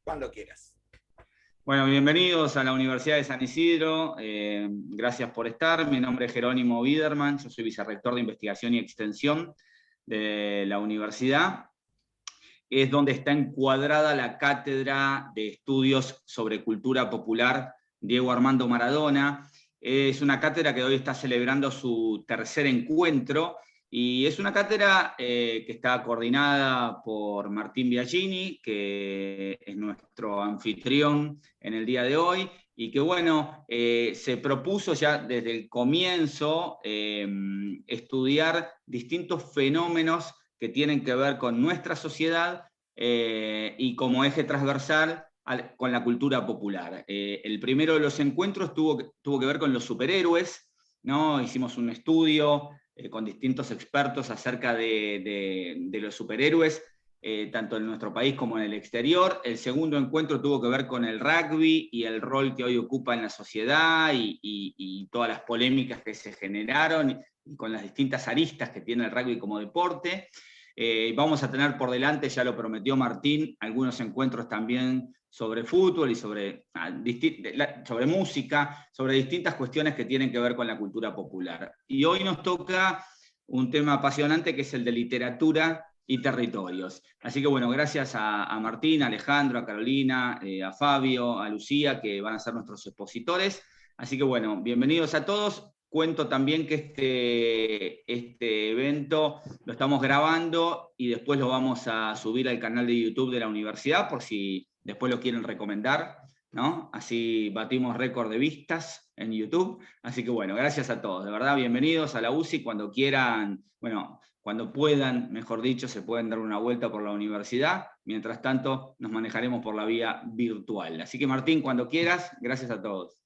cuando quieras. Bueno, bienvenidos a la Universidad de San Isidro. Gracias por estar. Mi nombre es Jerónimo Biderman, yo soy vicerrector de Investigación y Extensión de la universidad. Es donde está encuadrada la Cátedra de Estudios sobre Cultura Popular Diego Armando Maradona. Es una cátedra que hoy está celebrando su tercer encuentro, y es una cátedra que está coordinada por Martín Biagini, que es nuestro anfitrión en el día de hoy, y que bueno, se propuso ya desde el comienzo estudiar distintos fenómenos que tienen que ver con nuestra sociedad y como eje transversal con la cultura popular. El primero de los encuentros tuvo que ver con los superhéroes, ¿no? Hicimos un estudio con distintos expertos acerca de los superhéroes, tanto en nuestro país como en el exterior. El segundo encuentro tuvo que ver con el rugby y el rol que hoy ocupa en la sociedad y todas las polémicas que se generaron y con las distintas aristas que tiene el rugby como deporte. Vamos a tener por delante, ya lo prometió Martín, algunos encuentros también sobre fútbol y sobre música, sobre distintas cuestiones que tienen que ver con la cultura popular. Y hoy nos toca un tema apasionante que es el de literatura y territorios. Así que bueno, gracias a Martín, a Alejandro, a Carolina, a Fabio, a Lucía, que van a ser nuestros expositores. Así que bueno, bienvenidos a todos. Cuento también que este evento lo estamos grabando y después lo vamos a subir al canal de YouTube de la universidad por si después lo quieren recomendar, ¿no? Así batimos récord de vistas en YouTube. Así que bueno, gracias a todos. De verdad, bienvenidos a la UCI. Cuando quieran, bueno, cuando puedan, mejor dicho, se pueden dar una vuelta por la universidad. Mientras tanto, nos manejaremos por la vía virtual. Así que Martín, cuando quieras, gracias a todos.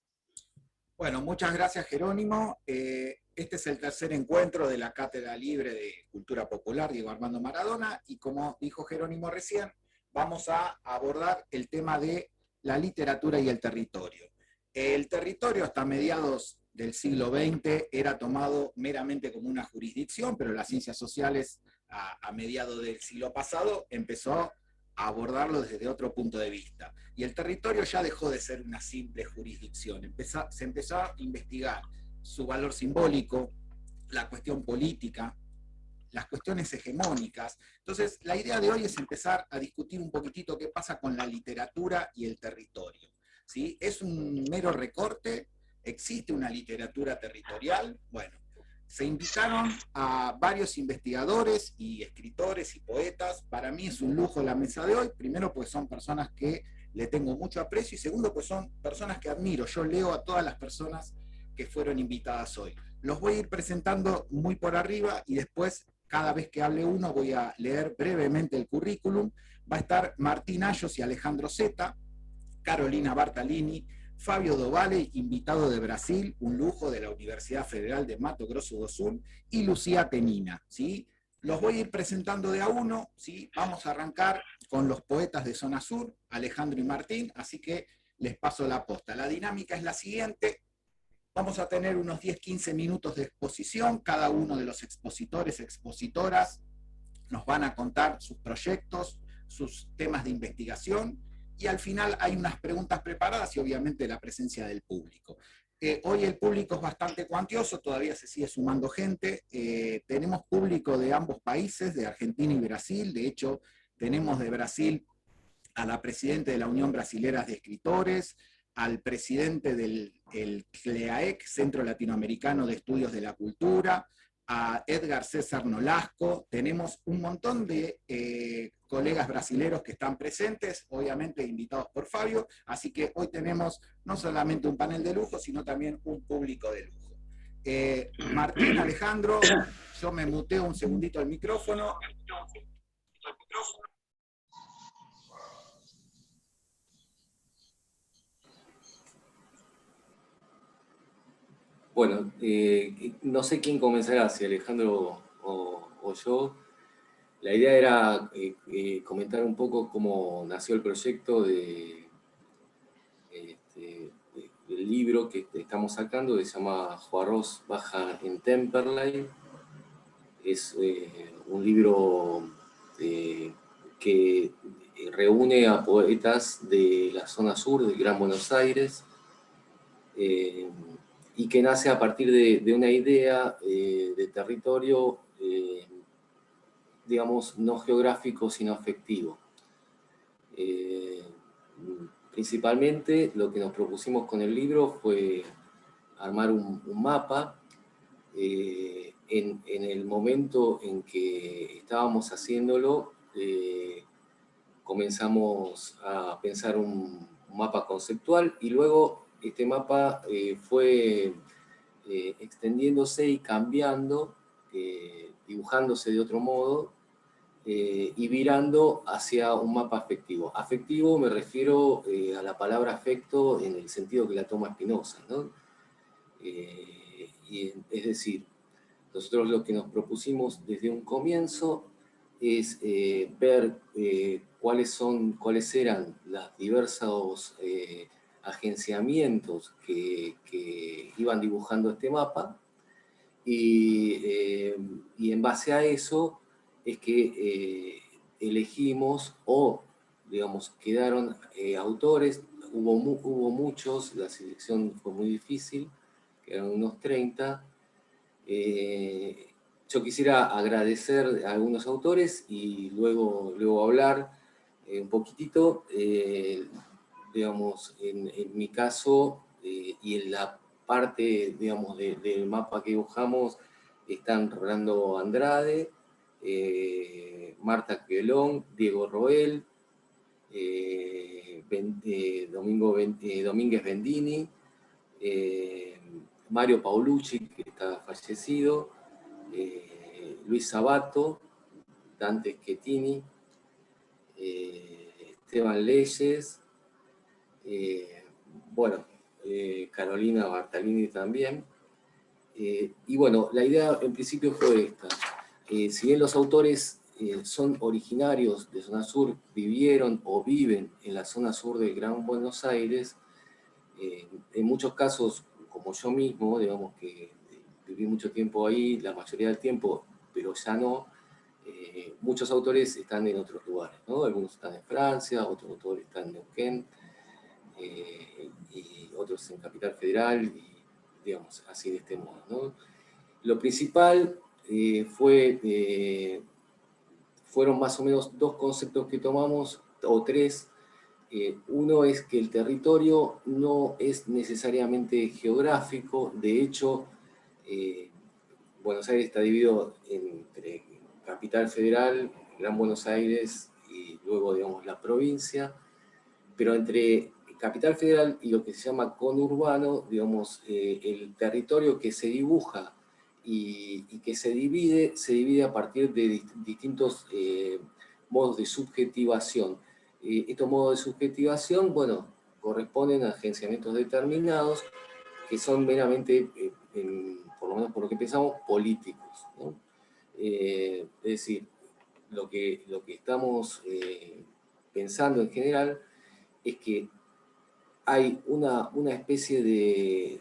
Bueno, muchas gracias, Jerónimo. Este es el tercer encuentro de la Cátedra Libre de Cultura Popular Diego Armando Maradona, y como dijo Jerónimo recién, vamos a abordar el tema de la literatura y el territorio. El territorio hasta mediados del siglo XX era tomado meramente como una jurisdicción, pero las ciencias sociales a mediados del siglo pasado empezó a abordarlo desde otro punto de vista. Y el territorio ya dejó de ser una simple jurisdicción. Se empezó a investigar su valor simbólico, la cuestión política, las cuestiones hegemónicas. Entonces, la idea de hoy es empezar a discutir un poquitito qué pasa con la literatura y el territorio. ¿Sí? ¿Es un mero recorte? ¿Existe una literatura territorial? Bueno, se invitaron a varios investigadores y escritores y poetas. Para mí es un lujo la mesa de hoy, primero pues son personas que le tengo mucho aprecio, y segundo pues son personas que admiro. Yo leo a todas las personas que fueron invitadas hoy. Los voy a ir presentando muy por arriba y después, cada vez que hable uno, voy a leer brevemente el currículum. Va a estar Martín Ayos y Alejandro Zeta, Carolina Bartalini, Fabio Dovale, invitado de Brasil, un lujo de la Universidad Federal de Mato Grosso do Sul, y Lucía Tenina, ¿sí? Los voy a ir presentando de a uno, ¿sí? Vamos a arrancar con los poetas de Zona Sur, Alejandro y Martín, así que les paso la posta. La dinámica es la siguiente: vamos a tener unos 10-15 minutos de exposición, cada uno de los expositores, expositoras, nos van a contar sus proyectos, sus temas de investigación, y al final hay unas preguntas preparadas y obviamente la presencia del público. Hoy el público es bastante cuantioso, todavía se sigue sumando gente. Tenemos público de ambos países, de Argentina y Brasil. De hecho, tenemos de Brasil a la presidenta de la Unión Brasilera de Escritores, al presidente del CLEAEC, Centro Latinoamericano de Estudios de la Cultura, a Edgar César Nolasco. Tenemos un montón de colegas brasileros que están presentes, obviamente invitados por Fabio, así que hoy tenemos no solamente un panel de lujo, sino también un público de lujo. Martín, Alejandro, yo me muteo un segundito el micrófono. Bueno, no sé quién comenzará, si Alejandro o yo. La idea era comentar un poco cómo nació el proyecto del libro que estamos sacando, que se llama Juarros Baja en Temperley. Es un libro que reúne a poetas de la zona sur del Gran Buenos Aires, y que nace a partir de una idea de territorio, digamos, no geográfico, sino afectivo. Principalmente lo que nos propusimos con el libro fue armar un mapa. En el momento en que estábamos haciéndolo, comenzamos a pensar un mapa conceptual, y luego este mapa fue extendiéndose y cambiando, dibujándose de otro modo, y virando hacia un mapa afectivo. Afectivo me refiero a la palabra afecto en el sentido que la toma Spinoza, ¿no? Es decir, nosotros lo que nos propusimos desde un comienzo es ver cuáles eran los diversos agenciamientos que iban dibujando este mapa, y en base a eso es que elegimos, o digamos, quedaron autores. Hubo muchos, la selección fue muy difícil, quedaron unos 30. Yo quisiera agradecer a algunos autores y luego hablar un poquitito, digamos, en mi caso, y en la parte, digamos, del mapa que dibujamos, están Rolando Andrade, Marta Quelón, Diego Roel, Domínguez Bendini, Mario Paolucci, que está fallecido, Luis Sabato, Dante Schettini, Esteban Leyes, bueno, Carolina Bartalini también. Y bueno, la idea en principio fue esta. Si bien los autores son originarios de zona sur, vivieron o viven en la zona sur del Gran Buenos Aires, en muchos casos, como yo mismo, digamos que viví mucho tiempo ahí, la mayoría del tiempo, pero ya no, muchos autores están en otros lugares, ¿no? Algunos están en Francia, otros autores están en Neuquén, y otros en Capital Federal, y digamos, así de este modo, ¿no? Lo principal fueron más o menos dos conceptos que tomamos, o tres. Uno es que el territorio no es necesariamente geográfico. De hecho, Buenos Aires está dividido entre Capital Federal, Gran Buenos Aires y luego, digamos, la provincia. Pero entre Capital Federal y lo que se llama conurbano, digamos, el territorio que se dibuja y que se divide a partir de distintos modos de subjetivación. Estos modos de subjetivación, bueno, corresponden a agenciamientos determinados que son meramente, por lo menos por lo que pensamos, políticos, ¿no? Es decir, lo que estamos pensando en general es que hay una especie de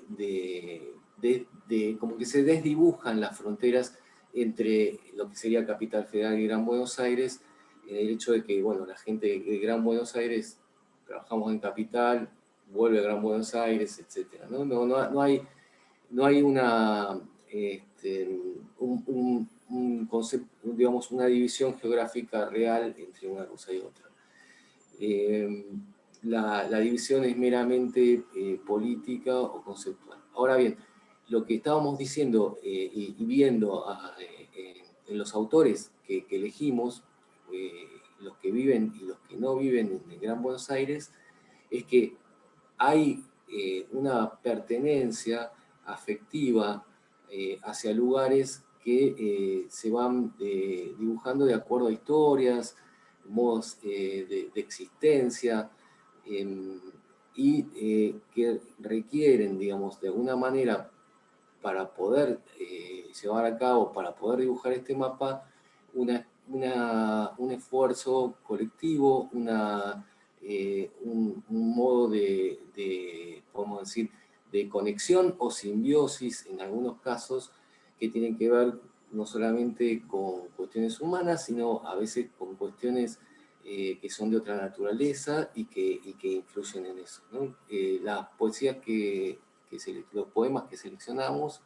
como que se desdibujan las fronteras entre lo que sería Capital Federal y Gran Buenos Aires, en el hecho de que, bueno, la gente de Gran Buenos Aires trabajamos en Capital, vuelve a Gran Buenos Aires, etc. No hay una, un concepto, digamos, una división geográfica real entre una cosa y otra. La división es meramente política o conceptual. Ahora bien, lo que estábamos diciendo y viendo en los autores que elegimos, los que viven y los que no viven en el Gran Buenos Aires, es que hay una pertenencia afectiva hacia lugares que se van dibujando de acuerdo a historias, modos de existencia, y que requieren, digamos, de alguna manera, para poder llevar a cabo, para poder dibujar este mapa, un esfuerzo colectivo, un modo podemos decir, de conexión o simbiosis en algunos casos, que tienen que ver no solamente con cuestiones humanas, sino a veces con cuestiones que son de otra naturaleza y que influyen en eso, ¿no? Las poesías los poemas que seleccionamos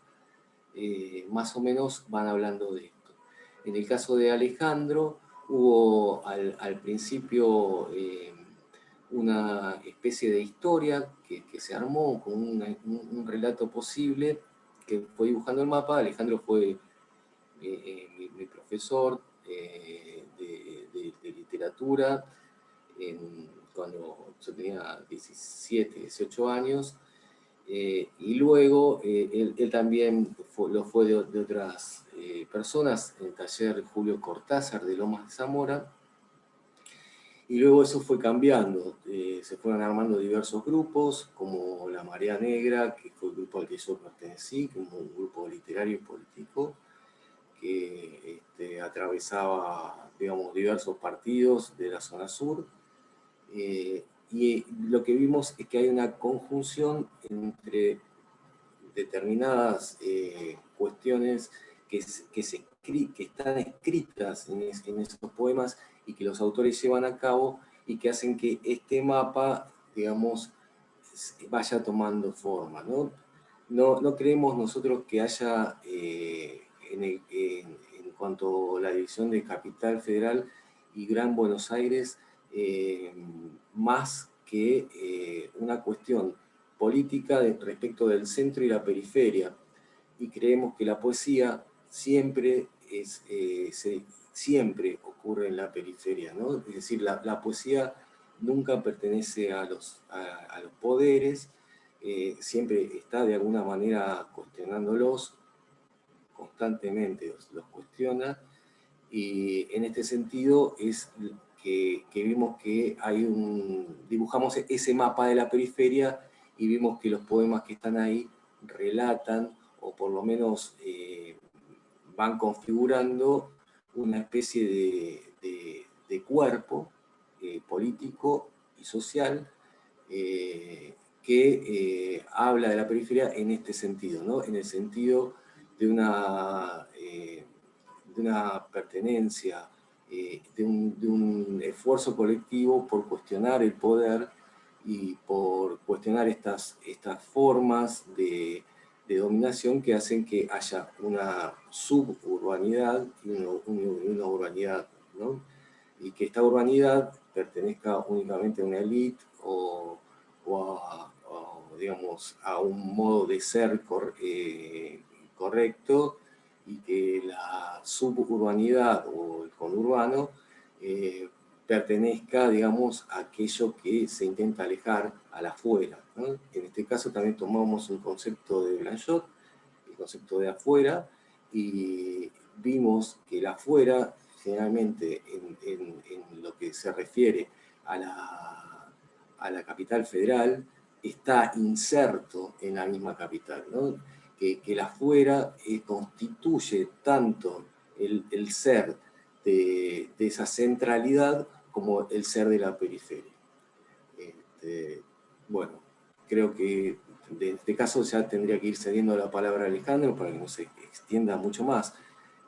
más o menos van hablando de esto. En el caso de Alejandro, hubo al principio una especie de historia que se armó con un relato posible que fue dibujando el mapa. Alejandro fue mi profesor de literatura cuando yo tenía 17, 18 años. Y luego él también lo fue de otras personas en el taller Julio Cortázar de Lomas de Zamora. Y luego eso fue cambiando, se fueron armando diversos grupos, como La Marea Negra, que fue el grupo al que yo pertenecí, como un grupo literario y político, que atravesaba, digamos, diversos partidos de la zona sur. Y lo que vimos es que hay una conjunción entre determinadas cuestiones que están escritas en esos poemas y que los autores llevan a cabo y que hacen que este mapa, digamos, vaya tomando forma, ¿no? No creemos nosotros que haya, en cuanto a la división de Capital Federal y Gran Buenos Aires, más que una cuestión política respecto del centro y la periferia. Y creemos que la poesía siempre siempre ocurre en la periferia, ¿no? Es decir, la poesía nunca pertenece a los poderes, siempre está de alguna manera cuestionándolos, constantemente los cuestiona, y en este sentido es que vimos que dibujamos ese mapa de la periferia y vimos que los poemas que están ahí relatan, o por lo menos van configurando una especie de cuerpo político y social que habla de la periferia en este sentido, ¿no? En el sentido de una pertenencia, de un esfuerzo colectivo por cuestionar el poder y por cuestionar estas formas de dominación que hacen que haya una suburbanidad y una urbanidad, ¿no? Y que esta urbanidad pertenezca únicamente a una élite o digamos, a un modo de ser correcto, y que la suburbanidad o el conurbano pertenezca, digamos, a aquello que se intenta alejar al afuera, ¿no? En este caso también tomamos un concepto de Blanchot, el concepto de afuera, y vimos que el afuera, generalmente en lo que se refiere a la capital federal, está inserto en la misma capital, ¿no? Que el afuera constituye tanto el ser de esa centralidad como el ser de la periferia. Bueno, creo que en este caso ya tendría que ir cediendo la palabra a Alejandro para que no se extienda mucho más,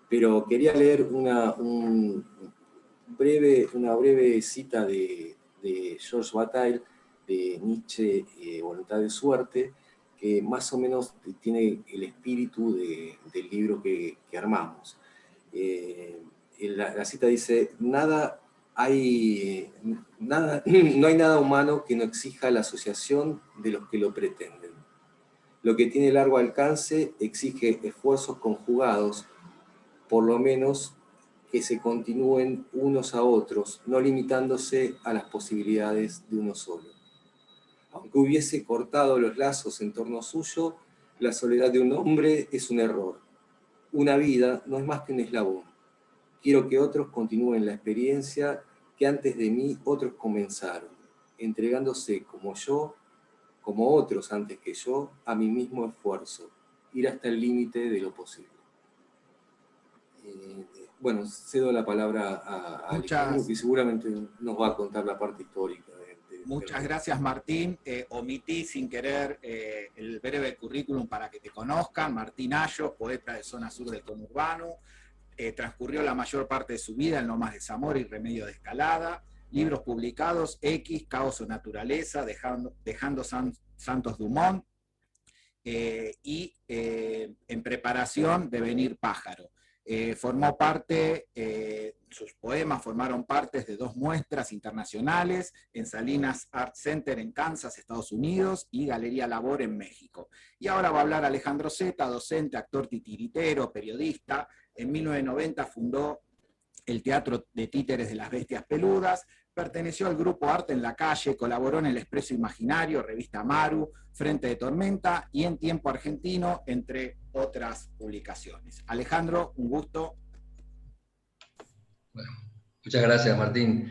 pero quería leer una breve cita de Georges Bataille, de Nietzsche, Voluntad de Suerte, que más o menos tiene el espíritu del libro que armamos. La cita dice: no hay nada humano que no exija la asociación de los que lo pretenden. Lo que tiene largo alcance exige esfuerzos conjugados, por lo menos que se continúen unos a otros, no limitándose a las posibilidades de uno solo. Aunque hubiese cortado los lazos en torno suyo, la soledad de un hombre es un error. Una vida no es más que un eslabón. Quiero que otros continúen la experiencia que antes de mí otros comenzaron, entregándose como yo, como otros antes que yo, a mi mismo esfuerzo, ir hasta el límite de lo posible. Bueno, cedo la palabra a Alejandro, que seguramente nos va a contar la parte histórica. Muchas gracias, Martín. Omití sin querer el breve currículum para que te conozcan. Martín Ayo, poeta de zona sur del conurbano. Transcurrió la mayor parte de su vida en Lomas de Zamora y Remedios de Escalada, libros publicados: X, Caos o Naturaleza, Dejando Santos Dumont, y en preparación Devenir Pájaro. Formó parte, sus poemas formaron parte de 2 muestras internacionales en Salinas Art Center en Kansas, Estados Unidos, y Galería Labor en México. Y ahora va a hablar Alejandro Zeta, docente, actor titiritero, periodista. En 1990 fundó el Teatro de Títeres de las Bestias Peludas, perteneció al grupo Arte en la Calle, colaboró en El Expreso Imaginario, Revista Maru, Frente de Tormenta y En Tiempo Argentino, entre otras publicaciones. Alejandro, un gusto. Bueno, muchas gracias, Martín.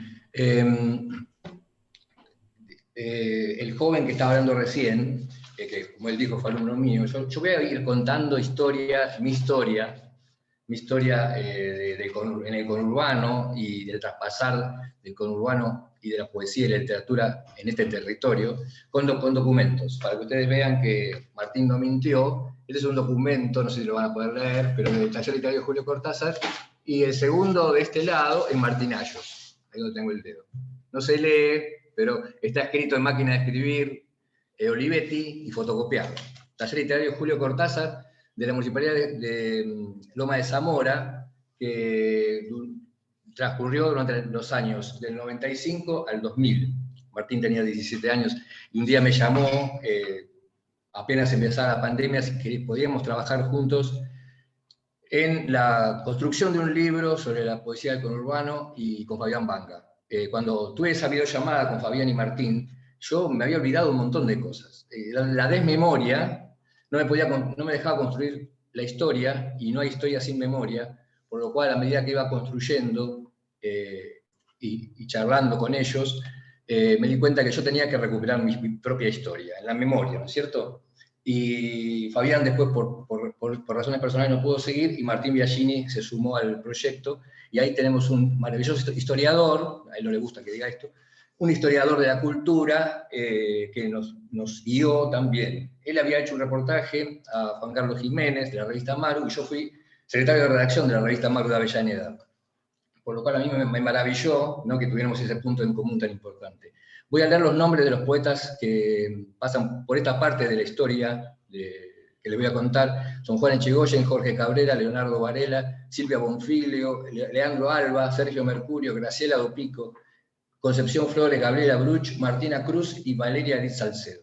El joven que estaba hablando recién, que como él dijo fue alumno mío, yo voy a ir contando mi historia en el conurbano y del traspasar del conurbano y de la poesía y la literatura en este territorio, con documentos, para que ustedes vean que Martín no mintió. Este es un documento, no sé si lo van a poder leer, pero del Taller Literario Julio Cortázar, y el segundo de este lado en Martinayos, ahí donde tengo el dedo. No se lee, pero está escrito en máquina de escribir, Olivetti, y fotocopiado. Taller Literario Julio Cortázar, de la Municipalidad de Loma de Zamora, que transcurrió durante los años del 95 al 2000. Martín tenía 17 años y un día me llamó, apenas empezaba la pandemia, si podíamos trabajar juntos en la construcción de un libro sobre la poesía del conurbano y con Fabián Banga. Cuando tuve esa videollamada con Fabián y Martín, yo me había olvidado un montón de cosas. La desmemoria no me dejaba construir la historia, y no hay historia sin memoria, por lo cual a medida que iba construyendo y charlando con ellos, me di cuenta que yo tenía que recuperar mi propia historia, en la memoria, ¿no es cierto? Y Fabián después, por razones personales, no pudo seguir, y Martín Biagini se sumó al proyecto, y ahí tenemos un maravilloso historiador, a él no le gusta que diga esto, un historiador de la cultura que nos guió también. Él había hecho un reportaje a Juan Carlos Jiménez, de la revista Maru, y yo fui secretario de redacción de la revista Maru de Avellaneda. Por lo cual a mí me maravilló, ¿no?, que tuviéramos ese punto en común tan importante. Voy a leer los nombres de los poetas que pasan por esta parte de la historia que les voy a contar. Son Juan Echegoyen, Jorge Cabrera, Leonardo Varela, Silvia Bonfilio, Leandro Alba, Sergio Mercurio, Graciela Dopico, Concepción Flores, Gabriela Bruch, Martina Cruz y Valeria Liz Salcedo.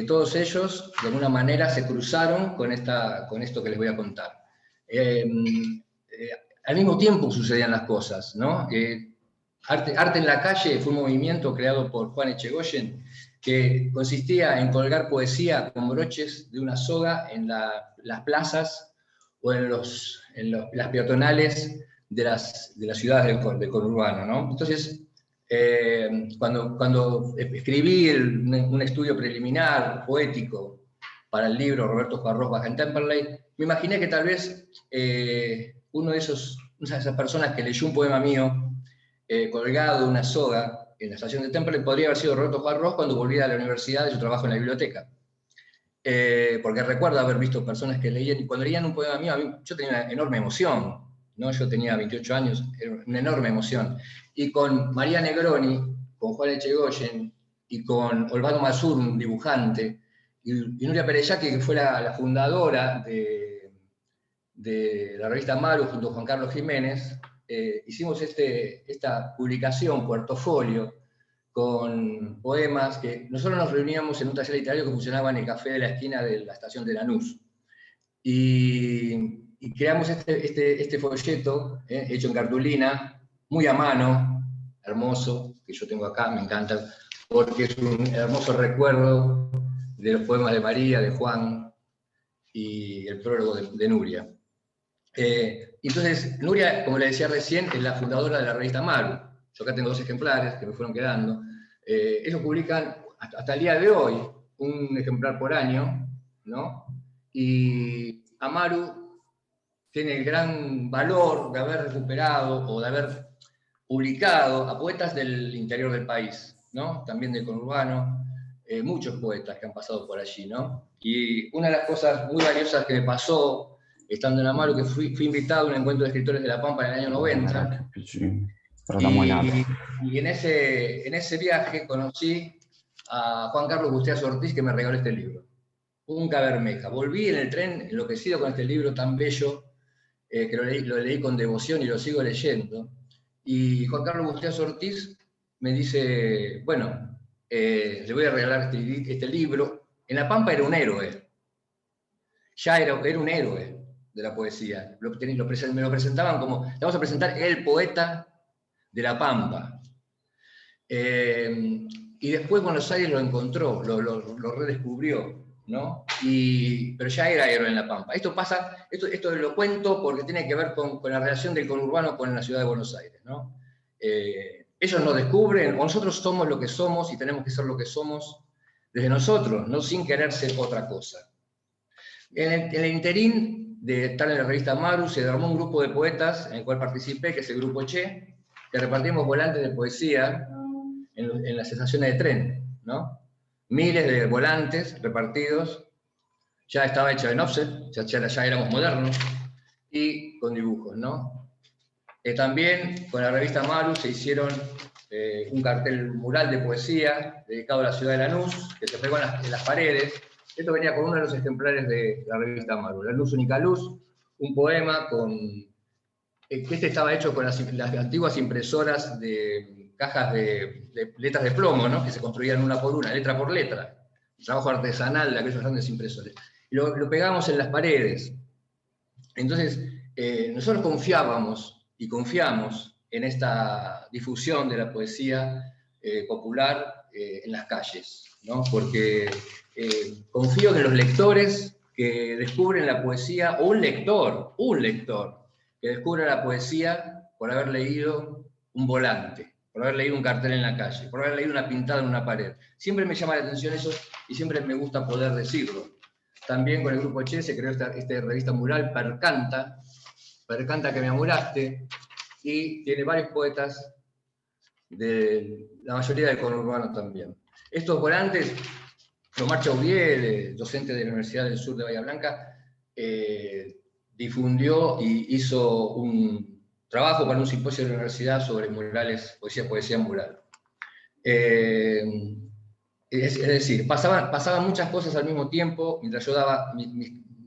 Todos ellos, de alguna manera, se cruzaron con esto que les voy a contar. Al mismo tiempo sucedían las cosas, ¿no? Arte en la Calle fue un movimiento creado por Juan Echegoyen que consistía en colgar poesía con broches de una soga en las plazas o en las peatonales de las ciudades del conurbano, ¿no? Entonces, cuando escribí un estudio preliminar, poético, para el libro Roberto Juarros Baja en Temperley, me imaginé que tal vez una de esas personas que leyó un poema mío colgado de una soga en la estación de Temperley podría haber sido Roberto Juarros cuando volvía a la universidad de su trabajo en la biblioteca. Porque recuerdo haber visto personas que leían, y cuando leían un poema mío, yo tenía una enorme emoción, ¿no? Yo tenía 28 años, era una enorme emoción. Y con María Negroni, con Juan Echegoyen, y con Olvado Mazur, un dibujante, y Nuria Pereyaki, que fue la fundadora de la revista Maru, junto a Juan Carlos Jiménez, hicimos esta publicación, Puertofolio, con poemas que nosotros nos reuníamos en un taller literario que funcionaba en el café de la esquina de la estación de Lanús. Y creamos este folleto, hecho en cartulina, muy a mano, hermoso, que yo tengo acá, me encanta, porque es un hermoso recuerdo de los poemas de María, de Juan, y el prólogo de Nuria. Entonces, Nuria, como le decía recién, es la fundadora de la revista Maru. Yo acá tengo 2 ejemplares que me fueron quedando. Ellos publican hasta el día de hoy un ejemplar por año, ¿no? Y Amaru tiene el gran valor de haber recuperado o de haber publicado a poetas del interior del país, ¿no? También del conurbano, muchos poetas que han pasado por allí, ¿no? Y una de las cosas muy valiosas que me pasó estando en Amaru, que fui invitado a un encuentro de escritores de La Pampa en el año 90, Y en ese viaje conocí a Juan Carlos Bustias Ortiz, que me regaló este libro, Punca Bermeja. Volví en el tren enloquecido con este libro tan bello, que lo leí con devoción y lo sigo leyendo. Y Juan Carlos Bustias Ortiz me dice, bueno, le voy a regalar este libro. En La Pampa era un héroe, ya era un héroe de la poesía. Me lo presentaban como, le vamos a presentar el poeta de La Pampa. Y después Buenos Aires lo encontró, lo redescubrió, ¿no? Pero ya era héroe en La Pampa. Esto lo cuento porque tiene que ver con la relación del conurbano con la ciudad de Buenos Aires, ¿no? Ellos nos descubren, o nosotros somos lo que somos y tenemos que ser lo que somos desde nosotros, no sin querer ser otra cosa. En el interín de estar en la revista Maru se armó un grupo de poetas en el cual participé, que es el Grupo Che, que repartimos volantes de poesía en las estaciones de tren, ¿no? Miles de volantes repartidos, ya estaba hecho en offset, ya éramos modernos, y con dibujos, ¿no? También con la revista Maru se hicieron un cartel mural de poesía dedicado a la ciudad de Lanús, que se pegó en las paredes. Esto venía con uno de los ejemplares de la revista Maru, La Luz, Única Luz, un poema que estaba hecho con las antiguas impresoras de cajas de letras de plomo, ¿no? Que se construían una por una, letra por letra, un trabajo artesanal de aquellos grandes impresores. Y lo pegamos en las paredes. Entonces, nosotros confiábamos y confiamos en esta difusión de la poesía popular en las calles, ¿no? Porque confío en los lectores que descubren la poesía, o un lector que descubre la poesía por haber leído un volante, por haber leído un cartel en la calle, por haber leído una pintada en una pared. Siempre me llama la atención eso y siempre me gusta poder decirlo. También con el Grupo Che se creó esta revista mural, Percanta que me amuraste, y tiene varios poetas, la mayoría del conurbano también. Estos volantes, Omar Chauvier, docente de la Universidad del Sur de Bahía Blanca, difundió y hizo un trabajo para un simposio de la universidad sobre murales, poesía mural. Es decir, pasaban muchas cosas al mismo tiempo, mientras yo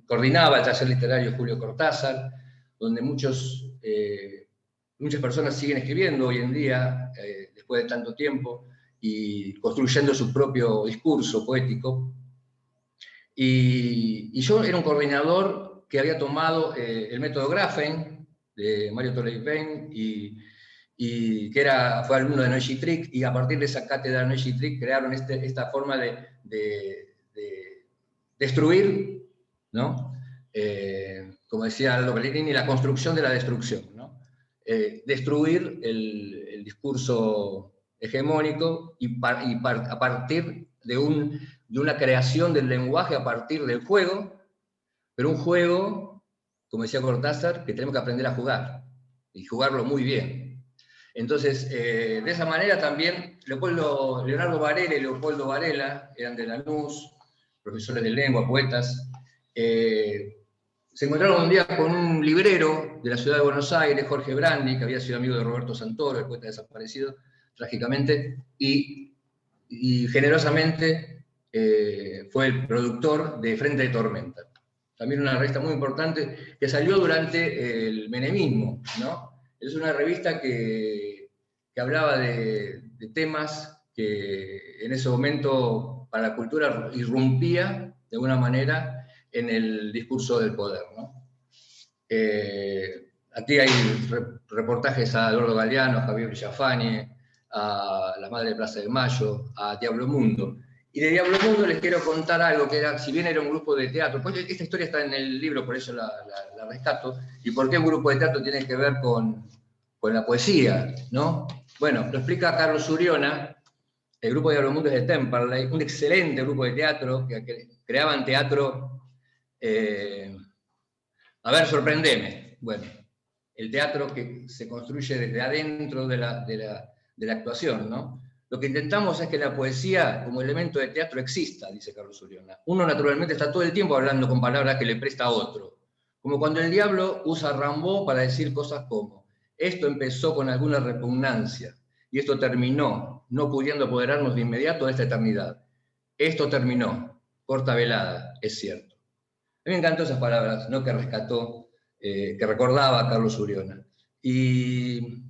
coordinaba el taller literario Julio Cortázar, donde muchas personas siguen escribiendo hoy en día, después de tanto tiempo, y construyendo su propio discurso poético. Y yo era un coordinador que había tomado el método Grafen, de Mario Tolleipen, y que fue alumno de Noé Trick, y a partir de esa cátedra Noé Trick crearon esta forma de destruir, ¿no? Como decía Aldo Pellegrini, la construcción de la destrucción, ¿no? Destruir el discurso hegemónico a partir de una creación del lenguaje a partir del juego, pero un juego, como decía Cortázar, que tenemos que aprender a jugar, y jugarlo muy bien. Entonces, de esa manera también, Leonardo Varela y Leopoldo Varela eran de Lanús, profesores de lengua, poetas, se encontraron un día con un librero de la ciudad de Buenos Aires, Jorge Brandi, que había sido amigo de Roberto Santoro, el poeta desaparecido, trágicamente, y generosamente fue el productor de Frente de Tormenta. También una revista muy importante que salió durante el menemismo, ¿no? Es una revista que hablaba de temas que en ese momento para la cultura irrumpía de alguna manera en el discurso del poder, ¿no? Aquí hay reportajes a Eduardo Galeano, a Javier Villafañe, a La Madre de Plaza de Mayo, a Diablo Mundo. Y de Diablo Mundo les quiero contar algo, que si bien era un grupo de teatro, pues esta historia está en el libro, por eso la rescato, y por qué un grupo de teatro tiene que ver con la poesía, ¿no? Bueno, lo explica Carlos Uriona. El grupo de Diablo Mundo es de Temperley, un excelente grupo de teatro, que creaban teatro. A ver, sorprendeme. Bueno, el teatro que se construye desde adentro de la actuación, ¿no? Lo que intentamos es que la poesía como elemento de teatro exista, dice Carlos Uriona. Uno naturalmente está todo el tiempo hablando con palabras que le presta a otro. Como cuando el diablo usa Rimbaud para decir cosas como: Esto empezó con alguna repugnancia, y esto terminó, no pudiendo apoderarnos de inmediato de esta eternidad. Esto terminó, corta velada, es cierto. A mí me encantó esas palabras, ¿no? Que rescató, que recordaba Carlos Uriona. Y,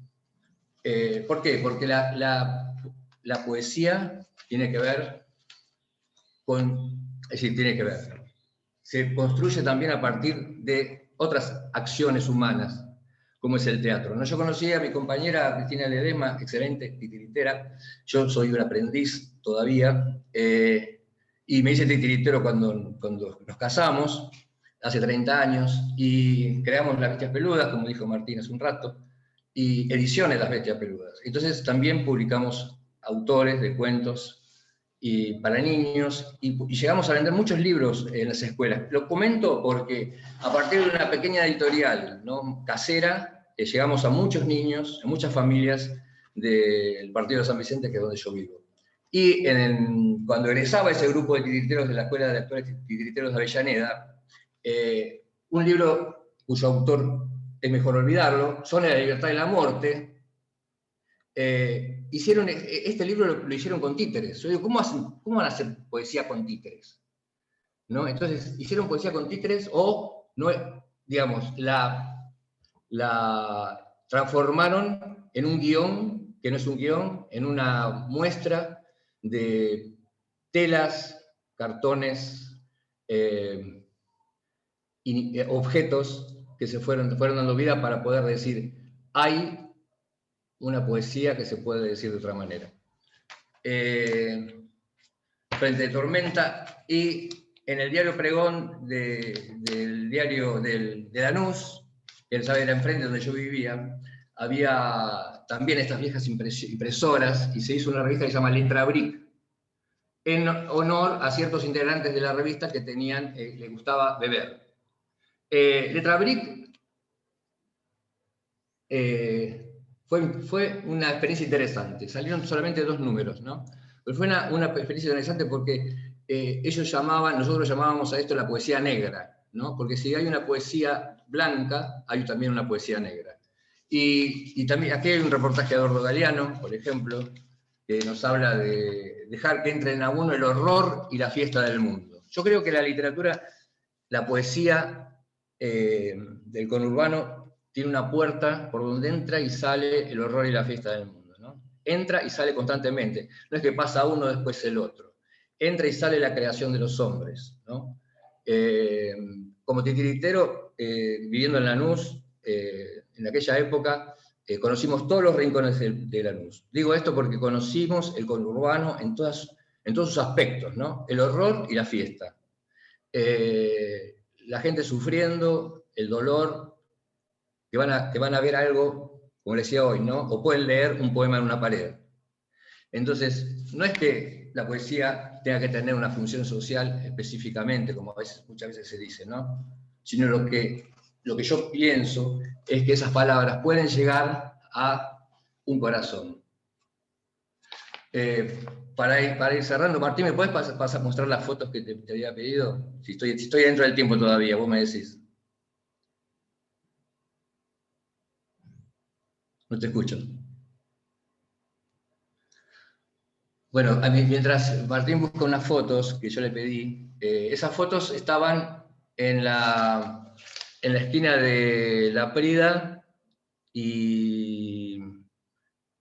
¿por qué? Porque la poesía tiene que ver tiene que ver. Se construye también a partir de otras acciones humanas, como es el teatro. ¿No? Yo conocí a mi compañera Cristina Ledesma, excelente titiritera. Yo soy un aprendiz todavía, y me hice titiritero cuando nos casamos, hace 30 años, y creamos Las Bestias Peludas, como dijo Martín hace un rato, y ediciones de Las Bestias Peludas. Entonces también publicamos autores de cuentos y para niños, y llegamos a vender muchos libros en las escuelas. Lo comento porque a partir de una pequeña editorial, ¿no? Casera, llegamos a muchos niños, a muchas familias del Partido de San Vicente, que es donde yo vivo. Y cuando egresaba ese grupo de titiriteros de la Escuela de Actores Titiriteros de Avellaneda, un libro cuyo autor es mejor olvidarlo, Son de la Libertad y la Muerte, este libro lo hicieron con títeres. Yo digo, ¿cómo van a hacer poesía con títeres? ¿No? Entonces, hicieron poesía con títeres o, no, digamos, la transformaron en un guión, que no es un guión, en una muestra de telas, cartones, objetos que se fueron dando vida para poder decir, hay una poesía que se puede decir de otra manera. Frente de Tormenta, y en el diario Pregón del diario de Lanús, que él sabe era enfrente donde yo vivía, había también estas viejas impresoras, y se hizo una revista que se llama Letra Brick, en honor a ciertos integrantes de la revista que les gustaba beber. Letra Brick fue una experiencia interesante. Salieron solamente 2 números, ¿no? Pero fue una experiencia interesante porque nosotros llamábamos a esto la poesía negra, ¿no? Porque si hay una poesía blanca, hay también una poesía negra. Y también aquí hay un reportaje de Eduardo Galeano, por ejemplo, que nos habla de dejar que entre en a uno el horror y la fiesta del mundo. Yo creo que la literatura, la poesía del conurbano, tiene una puerta por donde entra y sale el horror y la fiesta del mundo, ¿no? Entra y sale constantemente. No es que pasa uno después el otro. Entra y sale la creación de los hombres, ¿no? Como titiritero, viviendo en Lanús, en aquella época, conocimos todos los rincones de Lanús. Digo esto porque conocimos el conurbano en todos sus aspectos, ¿no? El horror y la fiesta. La gente sufriendo, el dolor, que van a ver algo, como les decía hoy, ¿no? O pueden leer un poema en una pared. Entonces, no es que la poesía tenga que tener una función social específicamente, como muchas veces se dice, ¿no? Sino lo que yo pienso es que esas palabras pueden llegar a un corazón. Para ir cerrando, Martín, ¿me puedes pasar a mostrar las fotos que te había pedido? Si estoy dentro del tiempo todavía, vos me decís. No te escucho. Bueno, mientras Martín busca unas fotos que yo le pedí, esas fotos estaban en la esquina de La Prida y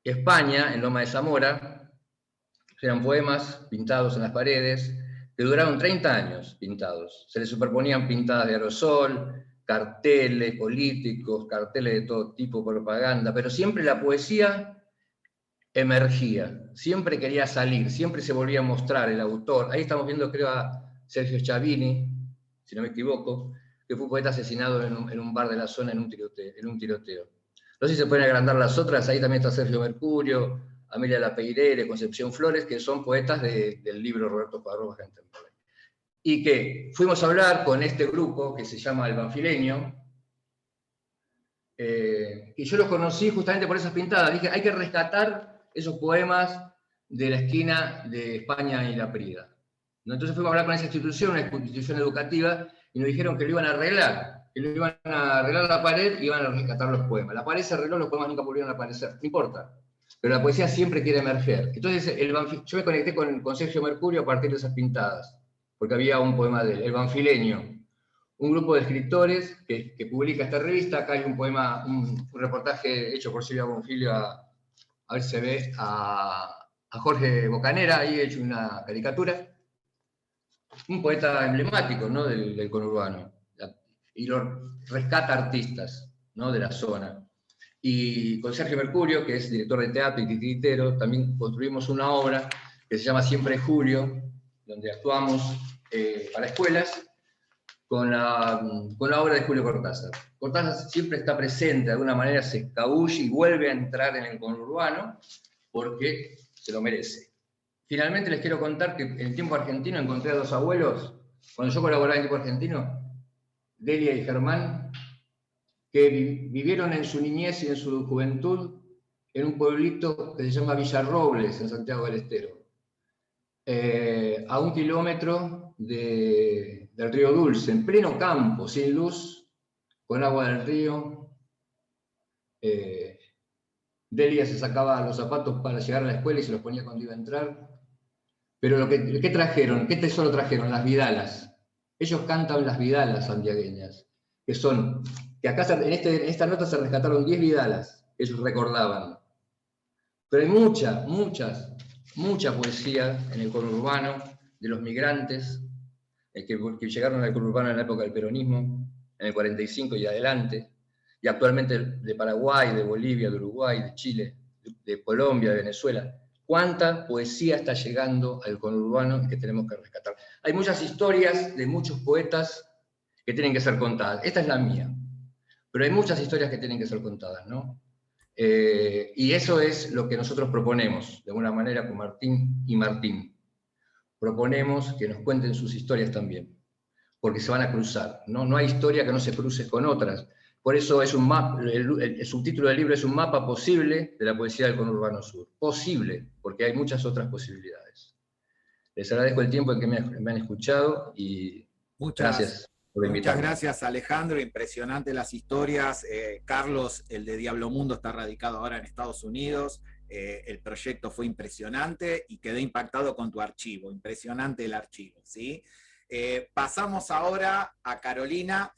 España, en Loma de Zamora. Eran poemas pintados en las paredes, que duraron 30 años pintados. Se les superponían pintadas de aerosol, carteles políticos, carteles de todo tipo, propaganda, pero siempre la poesía emergía, siempre quería salir, siempre se volvía a mostrar el autor. Ahí estamos viendo, creo, a Sergio Chavini, si no me equivoco, que fue un poeta asesinado en un bar de la zona en un tiroteo. No sé si se pueden agrandar las otras, ahí también está Sergio Mercurio, Amelia Lapeirere, Concepción Flores, que son poetas del libro Roberto Cuadrós Contemporáneo. Y que fuimos a hablar con este grupo que se llama El Banfileño, y yo los conocí justamente por esas pintadas. Dije, hay que rescatar esos poemas de la esquina de España y La Prida. ¿No? Entonces fuimos a hablar con esa institución, una institución educativa, y nos dijeron que lo iban a arreglar. que lo iban a arreglar la pared y iban a rescatar los poemas. La pared se arregló, los poemas nunca volvieron a aparecer, no importa. Pero la poesía siempre quiere emerger. Entonces, yo me conecté con Sergio Mercurio a partir de esas pintadas, porque había un poema de él, El Banfileño, un grupo de escritores que publica esta revista. Acá hay un poema, un reportaje hecho por Silvia Bonfilio, a ver si se ve, a Jorge Bocanera, ahí hecho una caricatura. Un poeta emblemático, ¿no?, del conurbano, y lo rescata artistas, ¿no?, de la zona. Y con Sergio Mercurio, que es director de teatro y titiritero, también construimos una obra que se llama Siempre Julio, donde actuamos para escuelas con la obra de Julio Cortázar. Cortázar siempre está presente, de alguna manera se escabulle y vuelve a entrar en el conurbano porque se lo merece. Finalmente les quiero contar que en el tiempo argentino encontré a dos abuelos, cuando yo colaboraba en el tiempo argentino, Delia y Germán, que vivieron en su niñez y en su juventud en un pueblito que se llama Villarrobles, en Santiago del Estero, a 1 kilómetro del río Dulce, en pleno campo, sin luz, con agua del río. Delia se sacaba los zapatos para llegar a la escuela y se los ponía cuando iba a entrar. Pero ¿qué trajeron? ¿Qué tesoro trajeron? Las vidalas. Ellos cantan las vidalas santiagueñas, que acá en esta nota se rescataron 10 vidalas, ellos recordaban. Pero hay mucha poesía en el conurbano, de los migrantes, que llegaron al conurbano en la época del peronismo, en el 45 y adelante, y actualmente de Paraguay, de Bolivia, de Uruguay, de Chile, de Colombia, de Venezuela. ¿Cuánta poesía está llegando al conurbano y que tenemos que rescatar? Hay muchas historias de muchos poetas que tienen que ser contadas. Esta es la mía. Pero hay muchas historias que tienen que ser contadas, ¿no? Y eso es lo que nosotros proponemos, de alguna manera, con Martín y Martín. Proponemos que nos cuenten sus historias también, porque se van a cruzar, ¿no? No hay historia que no se cruce con otras. Por eso es un mapa, el subtítulo del libro es un mapa posible de la poesía del conurbano sur. Posible, porque hay muchas otras posibilidades. Les agradezco el tiempo en que me han escuchado y gracias por invitarme. Muchas gracias, Alejandro. Impresionante las historias. Carlos, el de Diablo Mundo, está radicado ahora en Estados Unidos. El proyecto fue impresionante y quedé impactado con tu archivo. Impresionante el archivo, ¿sí? Pasamos ahora a Carolina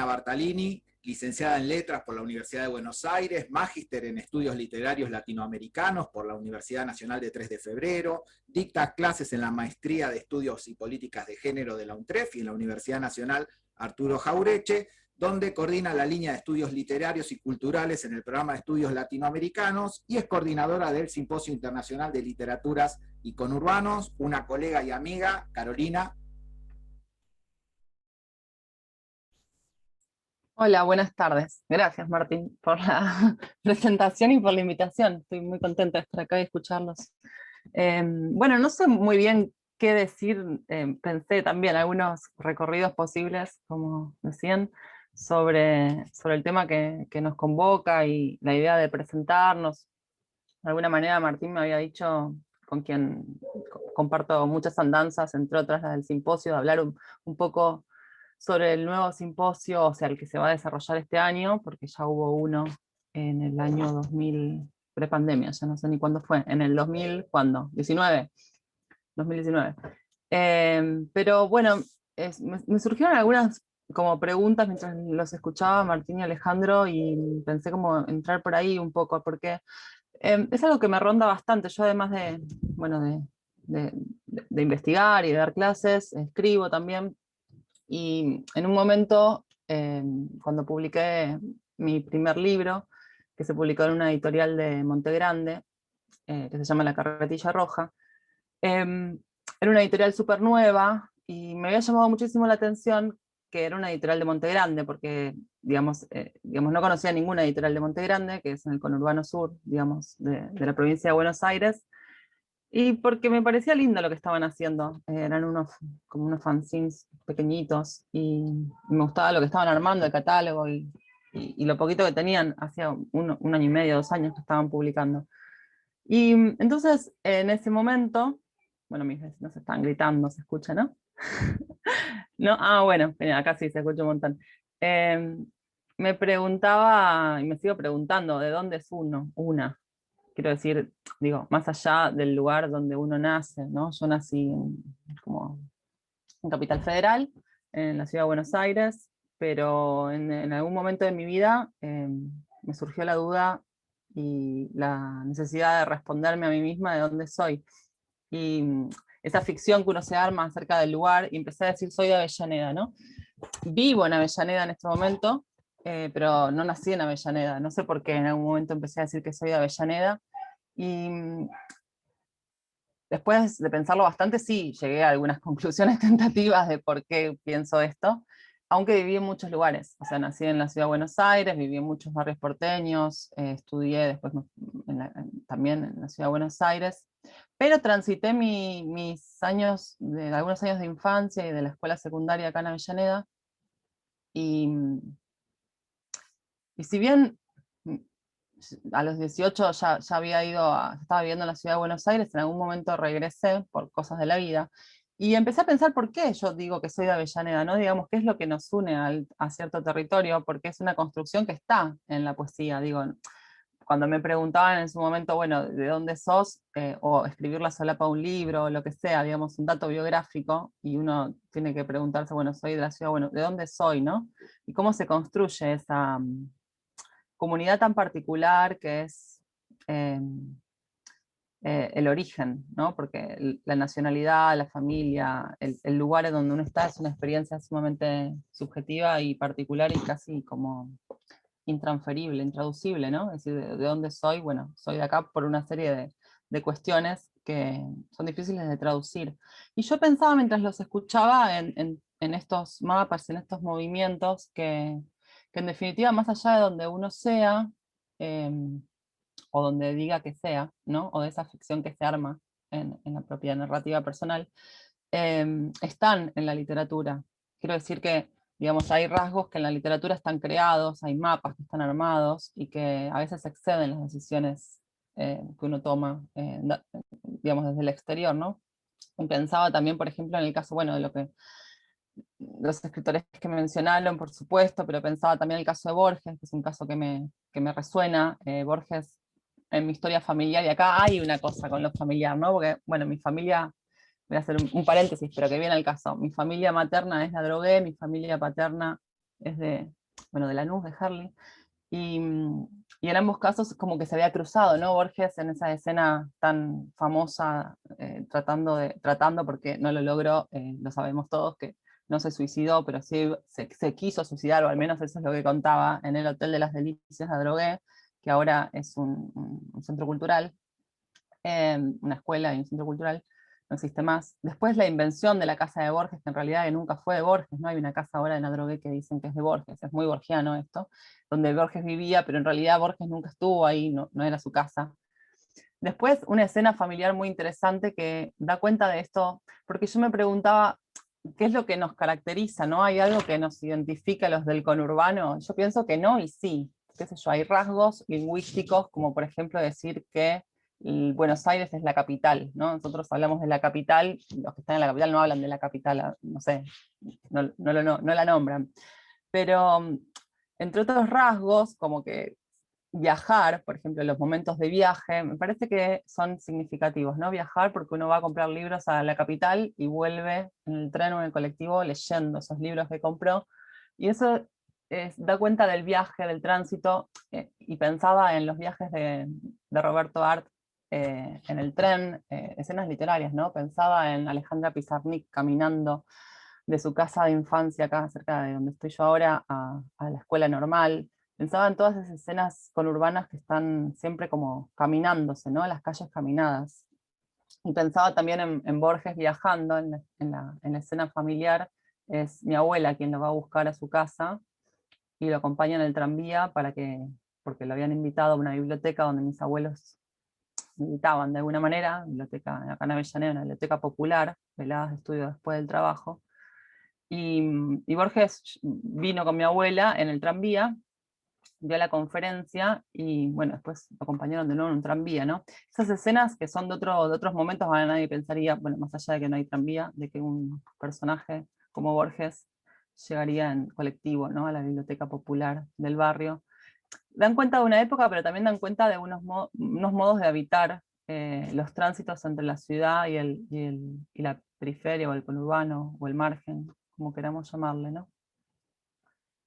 Bartalini, licenciada en Letras por la Universidad de Buenos Aires, magíster en Estudios Literarios Latinoamericanos por la Universidad Nacional de 3 de Febrero, dicta clases en la Maestría de Estudios y Políticas de Género de la UNTREF y en la Universidad Nacional Arturo Jaureche, donde coordina la línea de estudios literarios y culturales en el programa de estudios latinoamericanos y es coordinadora del Simposio Internacional de Literaturas y Conurbanos. Una colega y amiga, Carolina. Hola, buenas tardes. Gracias, Martín, por la presentación y por la invitación. Estoy muy contenta de estar acá y escucharlos. Bueno, no sé muy bien qué decir. Pensé también algunos recorridos posibles, como decían, sobre el tema que nos convoca y la idea de presentarnos. De alguna manera Martín me había dicho, con quien comparto muchas andanzas, entre otras las del simposio, de hablar un poco sobre el nuevo simposio, o sea, el que se va a desarrollar este año, porque ya hubo uno en el año 2000, prepandemia, ya no sé ni cuándo fue, en el 2000, ¿cuándo? 2019. Pero bueno, me surgieron algunas como preguntas mientras los escuchaba Martín y Alejandro, y pensé como entrar por ahí un poco, porque es algo que me ronda bastante. Yo además de investigar y de dar clases, escribo también. Y en un momento, cuando publiqué mi primer libro, que se publicó en una editorial de Monte Grande, que se llama La Carretilla Roja, era una editorial súper nueva y me había llamado muchísimo la atención que era una editorial de Monte Grande, porque digamos, no conocía ninguna editorial de Monte Grande, que es en el conurbano sur, digamos, de la provincia de Buenos Aires. Y porque me parecía lindo lo que estaban haciendo. Eran como unos fanzines pequeñitos, y me gustaba lo que estaban armando, el catálogo, y lo poquito que tenían, hacía un año y medio, 2 años que estaban publicando. Y entonces, en ese momento, bueno, mis vecinos estaban gritando, se escucha, ¿no? ¿No? Ah, bueno, acá sí se escucha un montón. Me preguntaba, y me sigo preguntando, ¿de dónde es una? Quiero decir, digo, más allá del lugar donde uno nace, ¿no? Yo nací como en Capital Federal, en la ciudad de Buenos Aires, pero en algún momento de mi vida me surgió la duda y la necesidad de responderme a mí misma de dónde soy. Y esa ficción que uno se arma acerca del lugar, y empecé a decir soy de Avellaneda, ¿no? Vivo en Avellaneda en este momento, pero no nací en Avellaneda, no sé por qué en algún momento empecé a decir que soy de Avellaneda, y después de pensarlo bastante, sí, llegué a algunas conclusiones tentativas de por qué pienso esto, aunque viví en muchos lugares. O sea, nací en la ciudad de Buenos Aires, viví en muchos barrios porteños, estudié después también en la ciudad de Buenos Aires, pero transité mis años, algunos años de infancia y de la escuela secundaria acá en Avellaneda, y si bien a los 18 ya había estaba viviendo en la ciudad de Buenos Aires, en algún momento regresé por cosas de la vida, y empecé a pensar por qué yo digo que soy de Avellaneda, ¿no? Digamos, qué es lo que nos une a cierto territorio, porque es una construcción que está en la poesía, digo, cuando me preguntaban en su momento, bueno, ¿de dónde sos? O escribir la solapa de un libro, o lo que sea, digamos, un dato biográfico, y uno tiene que preguntarse, bueno, soy de la ciudad, bueno, ¿de dónde soy, no? Y cómo se construye esa comunidad tan particular que es el origen, ¿no? Porque la nacionalidad, la familia, el lugar en donde uno está es una experiencia sumamente subjetiva y particular y casi como intransferible, intraducible, ¿no? Es decir, ¿de dónde soy? Bueno, soy de acá por una serie de cuestiones que son difíciles de traducir. Y yo pensaba mientras los escuchaba en estos mapas, en estos movimientos, que en definitiva, más allá de donde uno sea, o donde diga que sea, ¿no? O de esa ficción que se arma en la propia narrativa personal, están en la literatura. Quiero decir que, digamos, hay rasgos que en la literatura están creados, hay mapas que están armados y que a veces exceden las decisiones que uno toma, digamos, desde el exterior, ¿no? Y pensaba también, por ejemplo, en el caso, bueno, de lo que los escritores que mencionaron, por supuesto, pero pensaba también el caso de Borges, que es un caso que me resuena. Borges, en mi historia familiar, y acá hay una cosa con lo familiar, ¿no? Porque, bueno, mi familia, voy a hacer un paréntesis, pero que viene al caso. Mi familia materna es de Adrogué, mi familia paterna es de Lanús, de Herli, y en ambos casos como que se había cruzado, ¿no? Borges en esa escena tan famosa, tratando, porque no lo logró, lo sabemos todos, que no se suicidó, pero sí se quiso suicidar, o al menos eso es lo que contaba en el Hotel de las Delicias de Adrogué, que ahora es un centro cultural, una escuela y un centro cultural, no existe más. Después la invención de la casa de Borges, que en realidad nunca fue de Borges, no hay una casa ahora en Adrogué que dicen que es de Borges, es muy borgiano esto, donde Borges vivía, pero en realidad Borges nunca estuvo ahí, no era su casa. Después una escena familiar muy interesante que da cuenta de esto, porque yo me preguntaba, ¿qué es lo que nos caracteriza? ¿No? ¿Hay algo que nos identifica a los del conurbano? Yo pienso que no y sí. Qué sé yo, hay rasgos lingüísticos, como por ejemplo decir que Buenos Aires es la capital, ¿no? Nosotros hablamos de la capital, los que están en la capital no hablan de la capital, no sé, no la nombran. Pero entre otros rasgos, como que viajar, por ejemplo, los momentos de viaje, me parece que son significativos, ¿no? Viajar porque uno va a comprar libros a la capital y vuelve en el tren o en el colectivo leyendo esos libros que compró, y eso da cuenta del viaje, del tránsito, y pensaba en los viajes de Roberto Art en el tren, escenas literarias, ¿no? Pensaba en Alejandra Pizarnik caminando de su casa de infancia acá cerca de donde estoy yo ahora a la escuela normal. Pensaba en todas esas escenas conurbanas que están siempre como caminándose, ¿no? Las calles caminadas. Y pensaba también en Borges viajando, en la escena familiar, es mi abuela quien lo va a buscar a su casa y lo acompaña en el tranvía porque lo habían invitado a una biblioteca donde mis abuelos militaban de alguna manera, biblioteca acá en Avellaneda, una biblioteca popular, veladas de estudio después del trabajo. Y Borges vino con mi abuela en el tranvía, dio la conferencia y bueno, después lo acompañaron de nuevo en un tranvía, ¿no? Esas escenas que son de otros momentos, a nadie pensaría, bueno, más allá de que no hay tranvía, de que un personaje como Borges llegaría en colectivo, ¿no? A la biblioteca popular del barrio. Dan cuenta de una época, pero también dan cuenta de unos modos de habitar los tránsitos entre la ciudad y la periferia, o el conurbano, o el margen, como queramos llamarle, ¿no?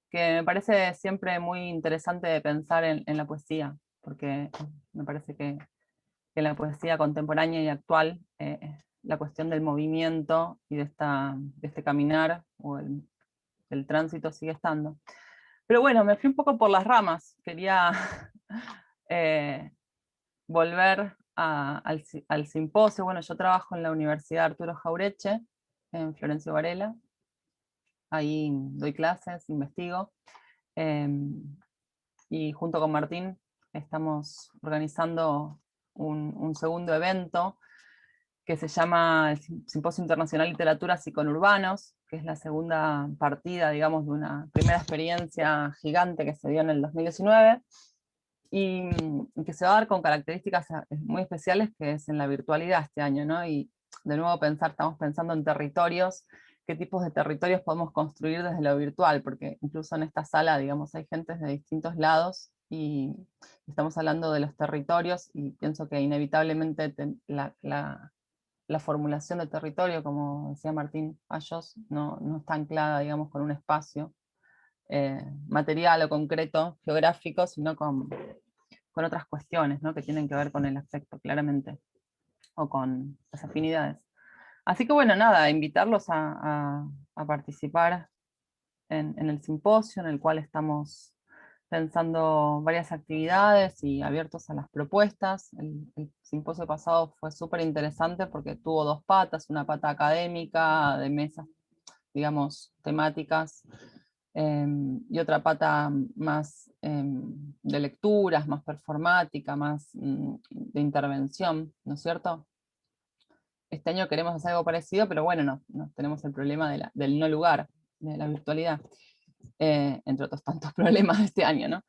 Que me parece siempre muy interesante de pensar en la poesía, porque me parece que en la poesía contemporánea y actual, la cuestión del movimiento y de este caminar, o el tránsito, sigue estando. Pero bueno, me fui un poco por las ramas, quería volver al simposio. Bueno, yo trabajo en la Universidad Arturo Jauretche, en Florencio Varela, ahí doy clases, investigo, y junto con Martín estamos organizando un segundo evento que se llama el Simposio Internacional Literaturas y Conurbanos, que es la segunda partida, digamos, de una primera experiencia gigante que se dio en el 2019, y que se va a dar con características muy especiales, que es en la virtualidad este año, ¿no? Y de nuevo estamos pensando en territorios, qué tipos de territorios podemos construir desde lo virtual, porque incluso en esta sala, digamos, hay gente de distintos lados, y estamos hablando de los territorios, y pienso que inevitablemente la formulación de territorio, como decía Martín Ayos, no está anclada, digamos, con un espacio material o concreto, geográfico, sino con otras cuestiones, ¿no? Que tienen que ver con el afecto, claramente, o con las afinidades. Así que bueno, nada, invitarlos a participar en el simposio, en el cual estamos pensando varias actividades y abiertos a las propuestas. El simposio pasado fue súper interesante porque tuvo dos patas, una pata académica, de mesas, digamos, temáticas, y otra pata más de lecturas, más performática, más de intervención, ¿no es cierto? Este año queremos hacer algo parecido, pero bueno, no tenemos el problema del no lugar, de la virtualidad, entre otros tantos problemas de este año, ¿no?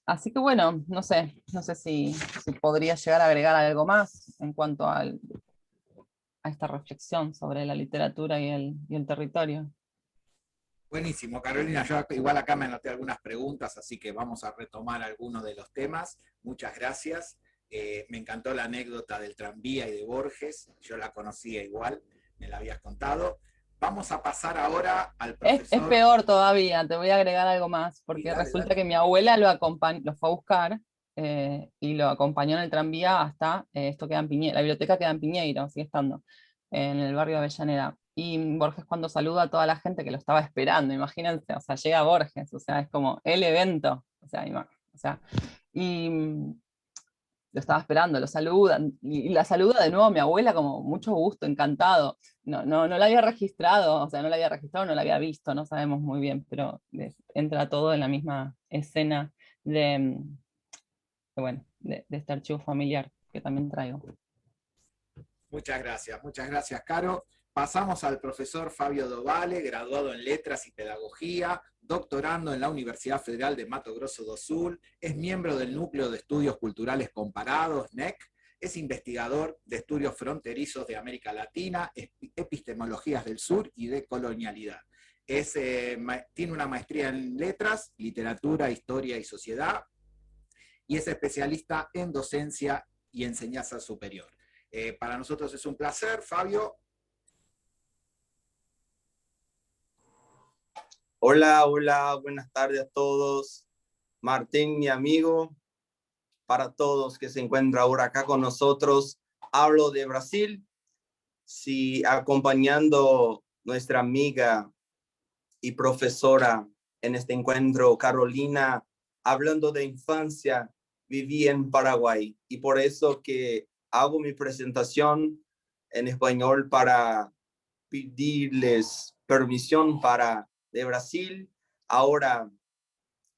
Así que bueno, no sé si podría llegar a agregar algo más en cuanto a esta reflexión sobre la literatura y el territorio. Buenísimo, Carolina. Yo igual acá me anoté algunas preguntas, así que vamos a retomar algunos de los temas. Muchas gracias. Me encantó la anécdota del tranvía y de Borges. Yo la conocía igual, me la habías contado. Vamos a pasar ahora al profesor. Es peor todavía, te voy a agregar algo más, porque dale, resulta que mi abuela lo fue a buscar y lo acompañó en el tranvía hasta, esto queda en Piñeiro, la biblioteca queda en Piñeiro, sigue estando, en el barrio de Avellaneda. Y Borges, cuando saluda a toda la gente que lo estaba esperando, imagínense, o sea, llega Borges, o sea, es como el evento, o sea, y lo estaba esperando, lo saludan, y la saluda de nuevo mi abuela como mucho gusto, encantado. No la había registrado, o sea, no la había visto, no sabemos muy bien, pero entra todo en la misma escena de este archivo familiar que también traigo. Muchas gracias, Caro. Pasamos al profesor Fabio Dovale, graduado en Letras y Pedagogía, doctorando en la Universidad Federal de Mato Grosso do Sul, es miembro del Núcleo de Estudios Culturales Comparados, NEC, es investigador de estudios fronterizos de América Latina, epistemologías del sur y de colonialidad. Tiene una maestría en Letras, Literatura, Historia y Sociedad, y es especialista en docencia y enseñanza superior. Para nosotros es un placer, Fabio. Hola, buenas tardes a todos. Martín, mi amigo, para todos que se encuentran ahora acá con nosotros, hablo de Brasil, sí, acompañando nuestra amiga y profesora en este encuentro, Carolina, hablando de infancia, viví en Paraguay y por eso que hago mi presentación en español para pedirles permisión de Brasil, ahora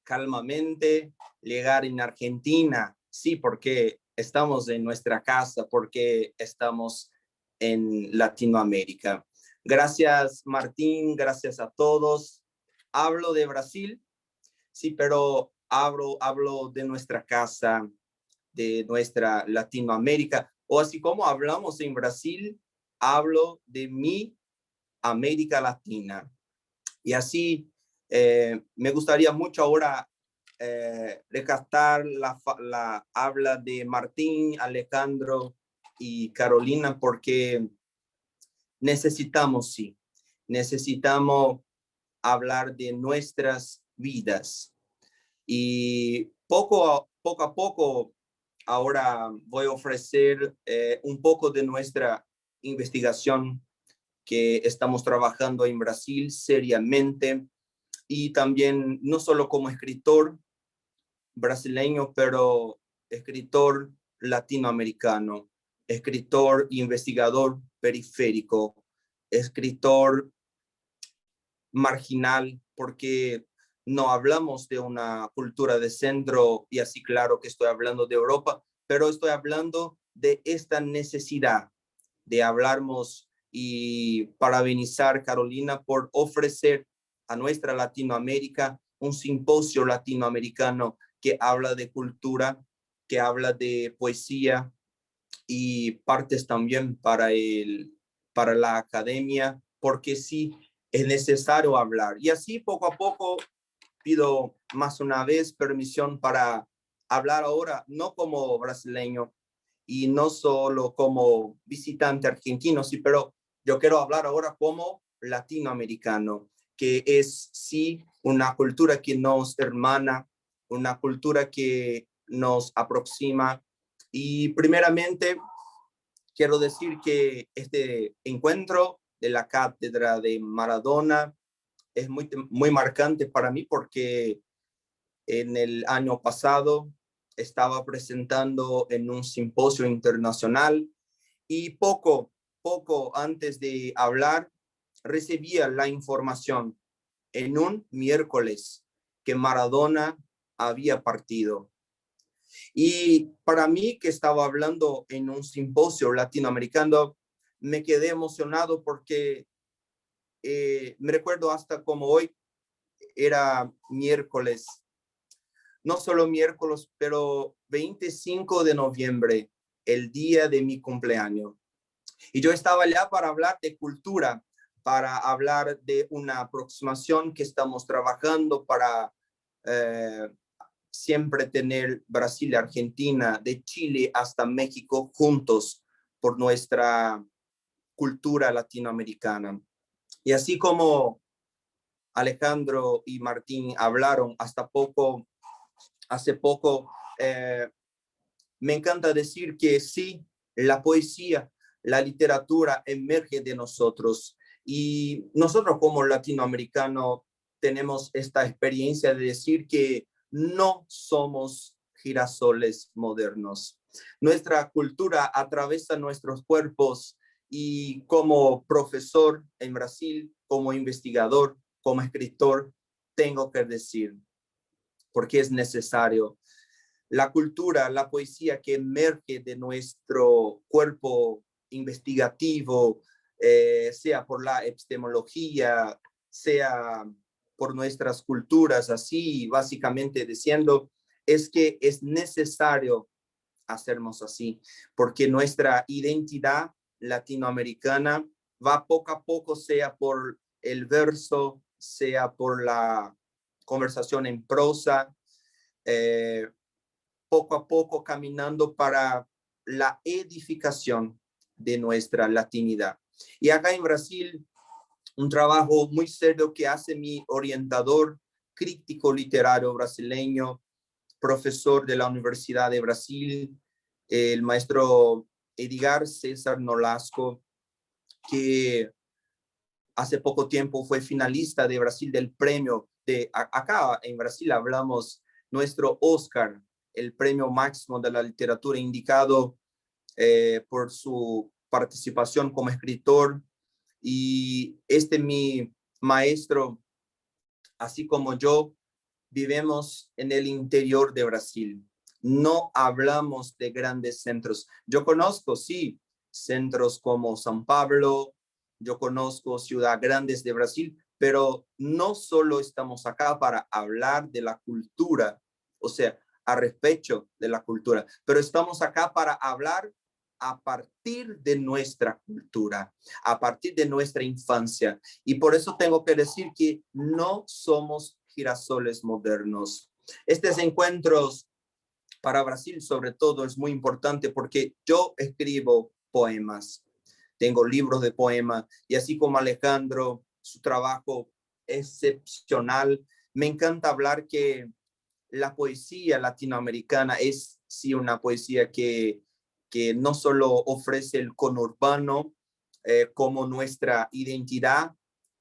calmamente llegar en Argentina, sí, porque estamos en nuestra casa, porque estamos en Latinoamérica. Gracias, Martín, gracias a todos. Hablo de Brasil, sí, pero hablo de nuestra casa, de nuestra Latinoamérica, o así como hablamos en Brasil, hablo de mi América Latina. Y así me gustaría mucho ahora rescatar la habla de Martín, Alejandro y Carolina, porque necesitamos hablar de nuestras vidas. Y poco a poco, ahora voy a ofrecer un poco de nuestra investigación que estamos trabajando en Brasil seriamente, y también no solo como escritor brasileño, pero escritor latinoamericano, escritor investigador periférico, escritor marginal, porque no hablamos de una cultura de centro, y así claro que estoy hablando de Europa, pero estoy hablando de esta necesidad de hablarnos, y parabenizar Carolina por ofrecer a nuestra Latinoamérica un simposio latinoamericano que habla de cultura, que habla de poesía, y partes también para la academia, porque sí es necesario hablar. Y así poco a poco pido más una vez permisión para hablar ahora, no como brasileño y no solo como visitante argentino, sí, pero yo quiero hablar ahora como latinoamericano, que es sí una cultura que nos hermana, una cultura que nos aproxima. Y primeramente quiero decir que este encuentro de la cátedra de Maradona es muy marcante para mí, porque en el año pasado estaba presentando en un simposio internacional, y poco antes de hablar recibía la información en un miércoles que Maradona había partido. Y para mí, que estaba hablando en un simposio latinoamericano, me quedé emocionado, porque me recuerdo hasta como hoy era miércoles, no solo miércoles, pero 25 de noviembre, el día de mi cumpleaños. Y yo estaba allá para hablar de cultura, para hablar de una aproximación que estamos trabajando para siempre tener Brasil, Argentina, de Chile hasta México juntos por nuestra cultura latinoamericana. Y así como Alejandro y Martín hablaron hace poco, me encanta decir que sí, la poesía, la literatura emerge de nosotros, y nosotros como latinoamericanos tenemos esta experiencia de decir que no somos girasoles modernos. Nuestra cultura atraviesa nuestros cuerpos, y como profesor en Brasil, como investigador, como escritor, tengo que decir, porque es necesario, la cultura, la poesía que emerge de nuestro cuerpo investigativo, sea por la epistemología, sea por nuestras culturas, así básicamente diciendo, es que es necesario hacernos así, porque nuestra identidad latinoamericana va poco a poco, sea por el verso, sea por la conversación en prosa, poco a poco caminando para la edificación de nuestra latinidad. Y acá en Brasil, un trabajo muy serio que hace mi orientador crítico literario brasileño, profesor de la Universidad de Brasil, el maestro Edgar César Nolasco, que hace poco tiempo fue finalista de Brasil del premio de, acá en Brasil hablamos nuestro Oscar, el premio máximo de la literatura, indicado por su participación como escritor. Y mi maestro, así como yo, vivimos en el interior de Brasil. No hablamos de grandes centros. Yo conozco, sí, centros como São Paulo, yo conozco ciudades grandes de Brasil, pero no solo estamos acá para hablar de la cultura, o sea, a respecto de la cultura, pero estamos acá para hablar a partir de nuestra cultura, a partir de nuestra infancia. Y por eso tengo que decir que no somos girasoles modernos. Estos encuentros para Brasil, sobre todo, es muy importante porque yo escribo poemas. Tengo libros de poemas y así como Alejandro, su trabajo excepcional. Me encanta hablar que la poesía latinoamericana es sí una poesía que no solo ofrece el conurbano como nuestra identidad,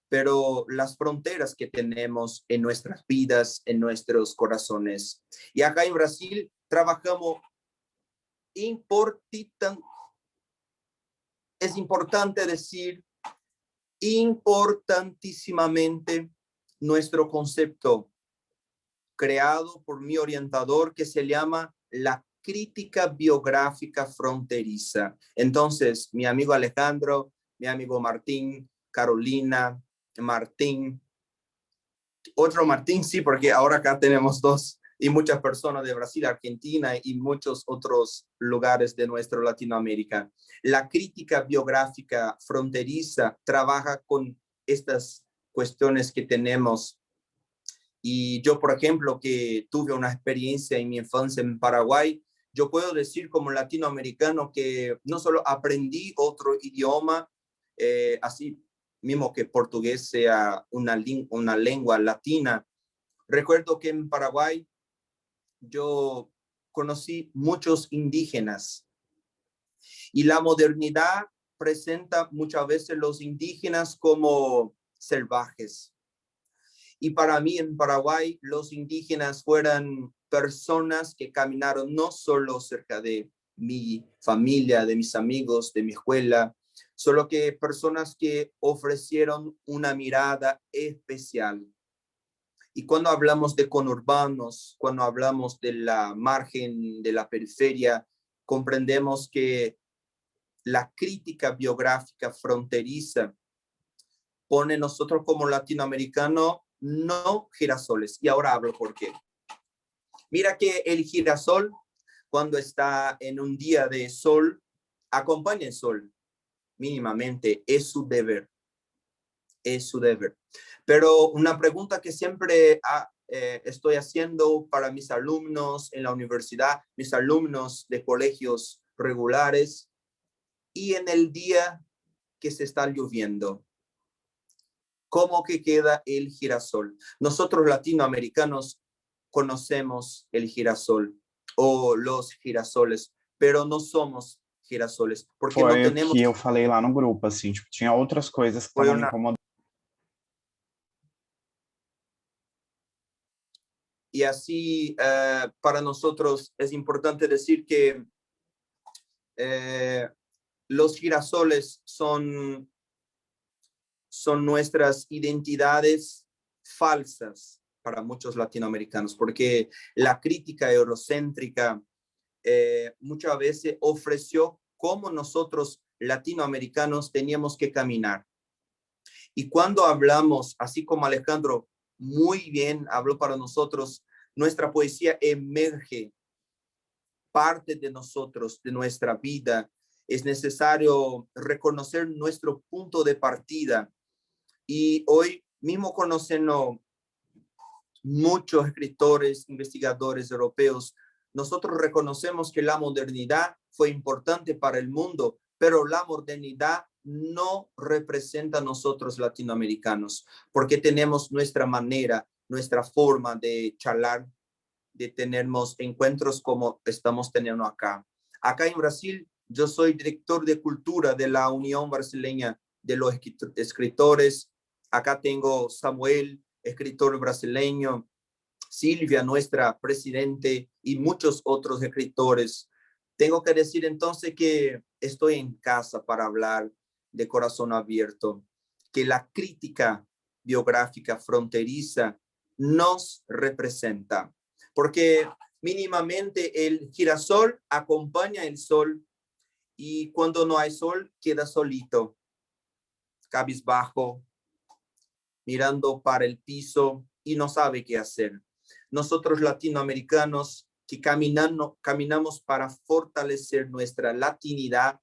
pero las fronteras que tenemos en nuestras vidas, en nuestros corazones. Y acá en Brasil trabajamos es importante decir importantísimamente nuestro concepto creado por mi orientador que se llama la crítica biográfica fronteriza. Entonces, mi amigo Alejandro, mi amigo Martín, Carolina, Martín, otro Martín, sí, porque ahora acá tenemos dos y muchas personas de Brasil, Argentina y muchos otros lugares de nuestra Latinoamérica. La crítica biográfica fronteriza trabaja con estas cuestiones que tenemos. Y yo, por ejemplo, que tuve una experiencia en mi infancia en Paraguay, yo puedo decir como latinoamericano que no solo aprendí otro idioma, así mismo que portugués sea una lengua latina. Recuerdo que en Paraguay yo conocí muchos indígenas y la modernidad presenta muchas veces los indígenas como salvajes. Y para mí en Paraguay los indígenas fueron personas que caminaron no solo cerca de mi familia, de mis amigos, de mi escuela, solo que personas que ofrecieron una mirada especial. Y cuando hablamos de conurbanos, cuando hablamos de la margen, de la periferia, comprendemos que la crítica biográfica fronteriza pone nosotros como latinoamericanos no girasoles. Y ahora hablo por qué. Mira que el girasol, cuando está en un día de sol, acompaña el sol mínimamente, es su deber. Es su deber. Pero una pregunta que siempre estoy haciendo para mis alumnos en la universidad, mis alumnos de colegios regulares, y en el día que se está lloviendo, ¿cómo que queda el girasol? Nosotros latinoamericanos conocemos el girasol o los girasoles, pero no somos girasoles, porque Foi no tenemos... o que eu falei lá no grupo, assim, tipo, tinha outras coisas que estavam me incomodando. Y así para nosotros es importante decir que los girasoles son nuestras identidades falsas para muchos latinoamericanos, porque la crítica eurocéntrica muchas veces ofreció cómo nosotros latinoamericanos teníamos que caminar. Y cuando hablamos, así como Alejandro muy bien habló para nosotros, nuestra poesía emerge, parte de nosotros, de nuestra vida. Es necesario reconocer nuestro punto de partida. Y hoy mismo conociendo muchos escritores, investigadores europeos, nosotros reconocemos que la modernidad fue importante para el mundo, pero la modernidad no representa a nosotros latinoamericanos, porque tenemos nuestra manera, nuestra forma de charlar, de tenernos encuentros como estamos teniendo acá. Acá en Brasil, yo soy director de cultura de la Unión Brasileña de los Escritores. Acá tengo Samuel, escritor brasileño, Silvia, nuestra presidente, y muchos otros escritores. Tengo que decir entonces que estoy en casa para hablar de corazón abierto, que la crítica biográfica fronteriza nos representa, porque mínimamente el girasol acompaña el sol y cuando no hay sol queda solito, cabizbajo, mirando para el piso y no sabe qué hacer. Nosotros latinoamericanos que caminamos para fortalecer nuestra latinidad,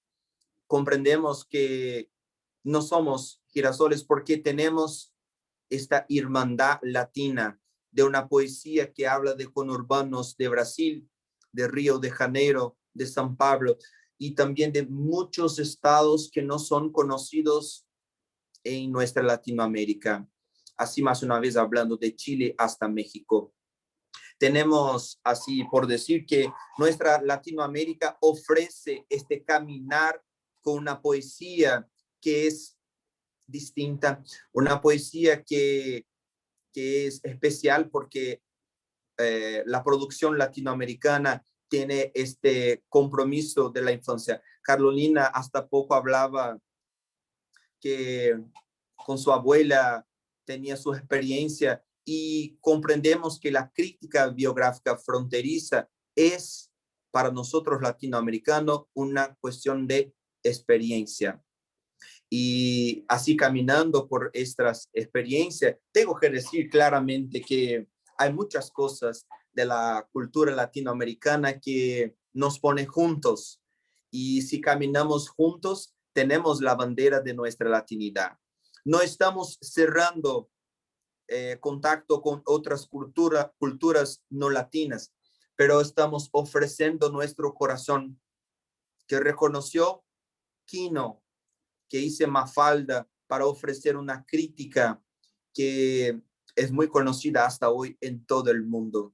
comprendemos que no somos girasoles porque tenemos esta hermandad latina de una poesía que habla de conurbanos de Brasil, de Río de Janeiro, de San Pablo, y también de muchos estados que no son conocidos en nuestra Latinoamérica. Así más una vez hablando de Chile hasta México. Tenemos así por decir que nuestra Latinoamérica ofrece este caminar con una poesía que es distinta, una poesía que es especial porque la producción latinoamericana tiene este compromiso de la infancia. Carolina hasta poco hablaba que con su abuela tenía su experiencia y comprendemos que la crítica biográfica fronteriza es para nosotros latinoamericanos una cuestión de experiencia. Y así caminando por estas experiencias, tengo que decir claramente que hay muchas cosas de la cultura latinoamericana que nos pone juntos. Y si caminamos juntos, tenemos la bandera de nuestra latinidad. No estamos cerrando contacto con otras culturas no latinas, pero estamos ofreciendo nuestro corazón que reconoció Quino, que hice Mafalda para ofrecer una crítica que es muy conocida hasta hoy en todo el mundo.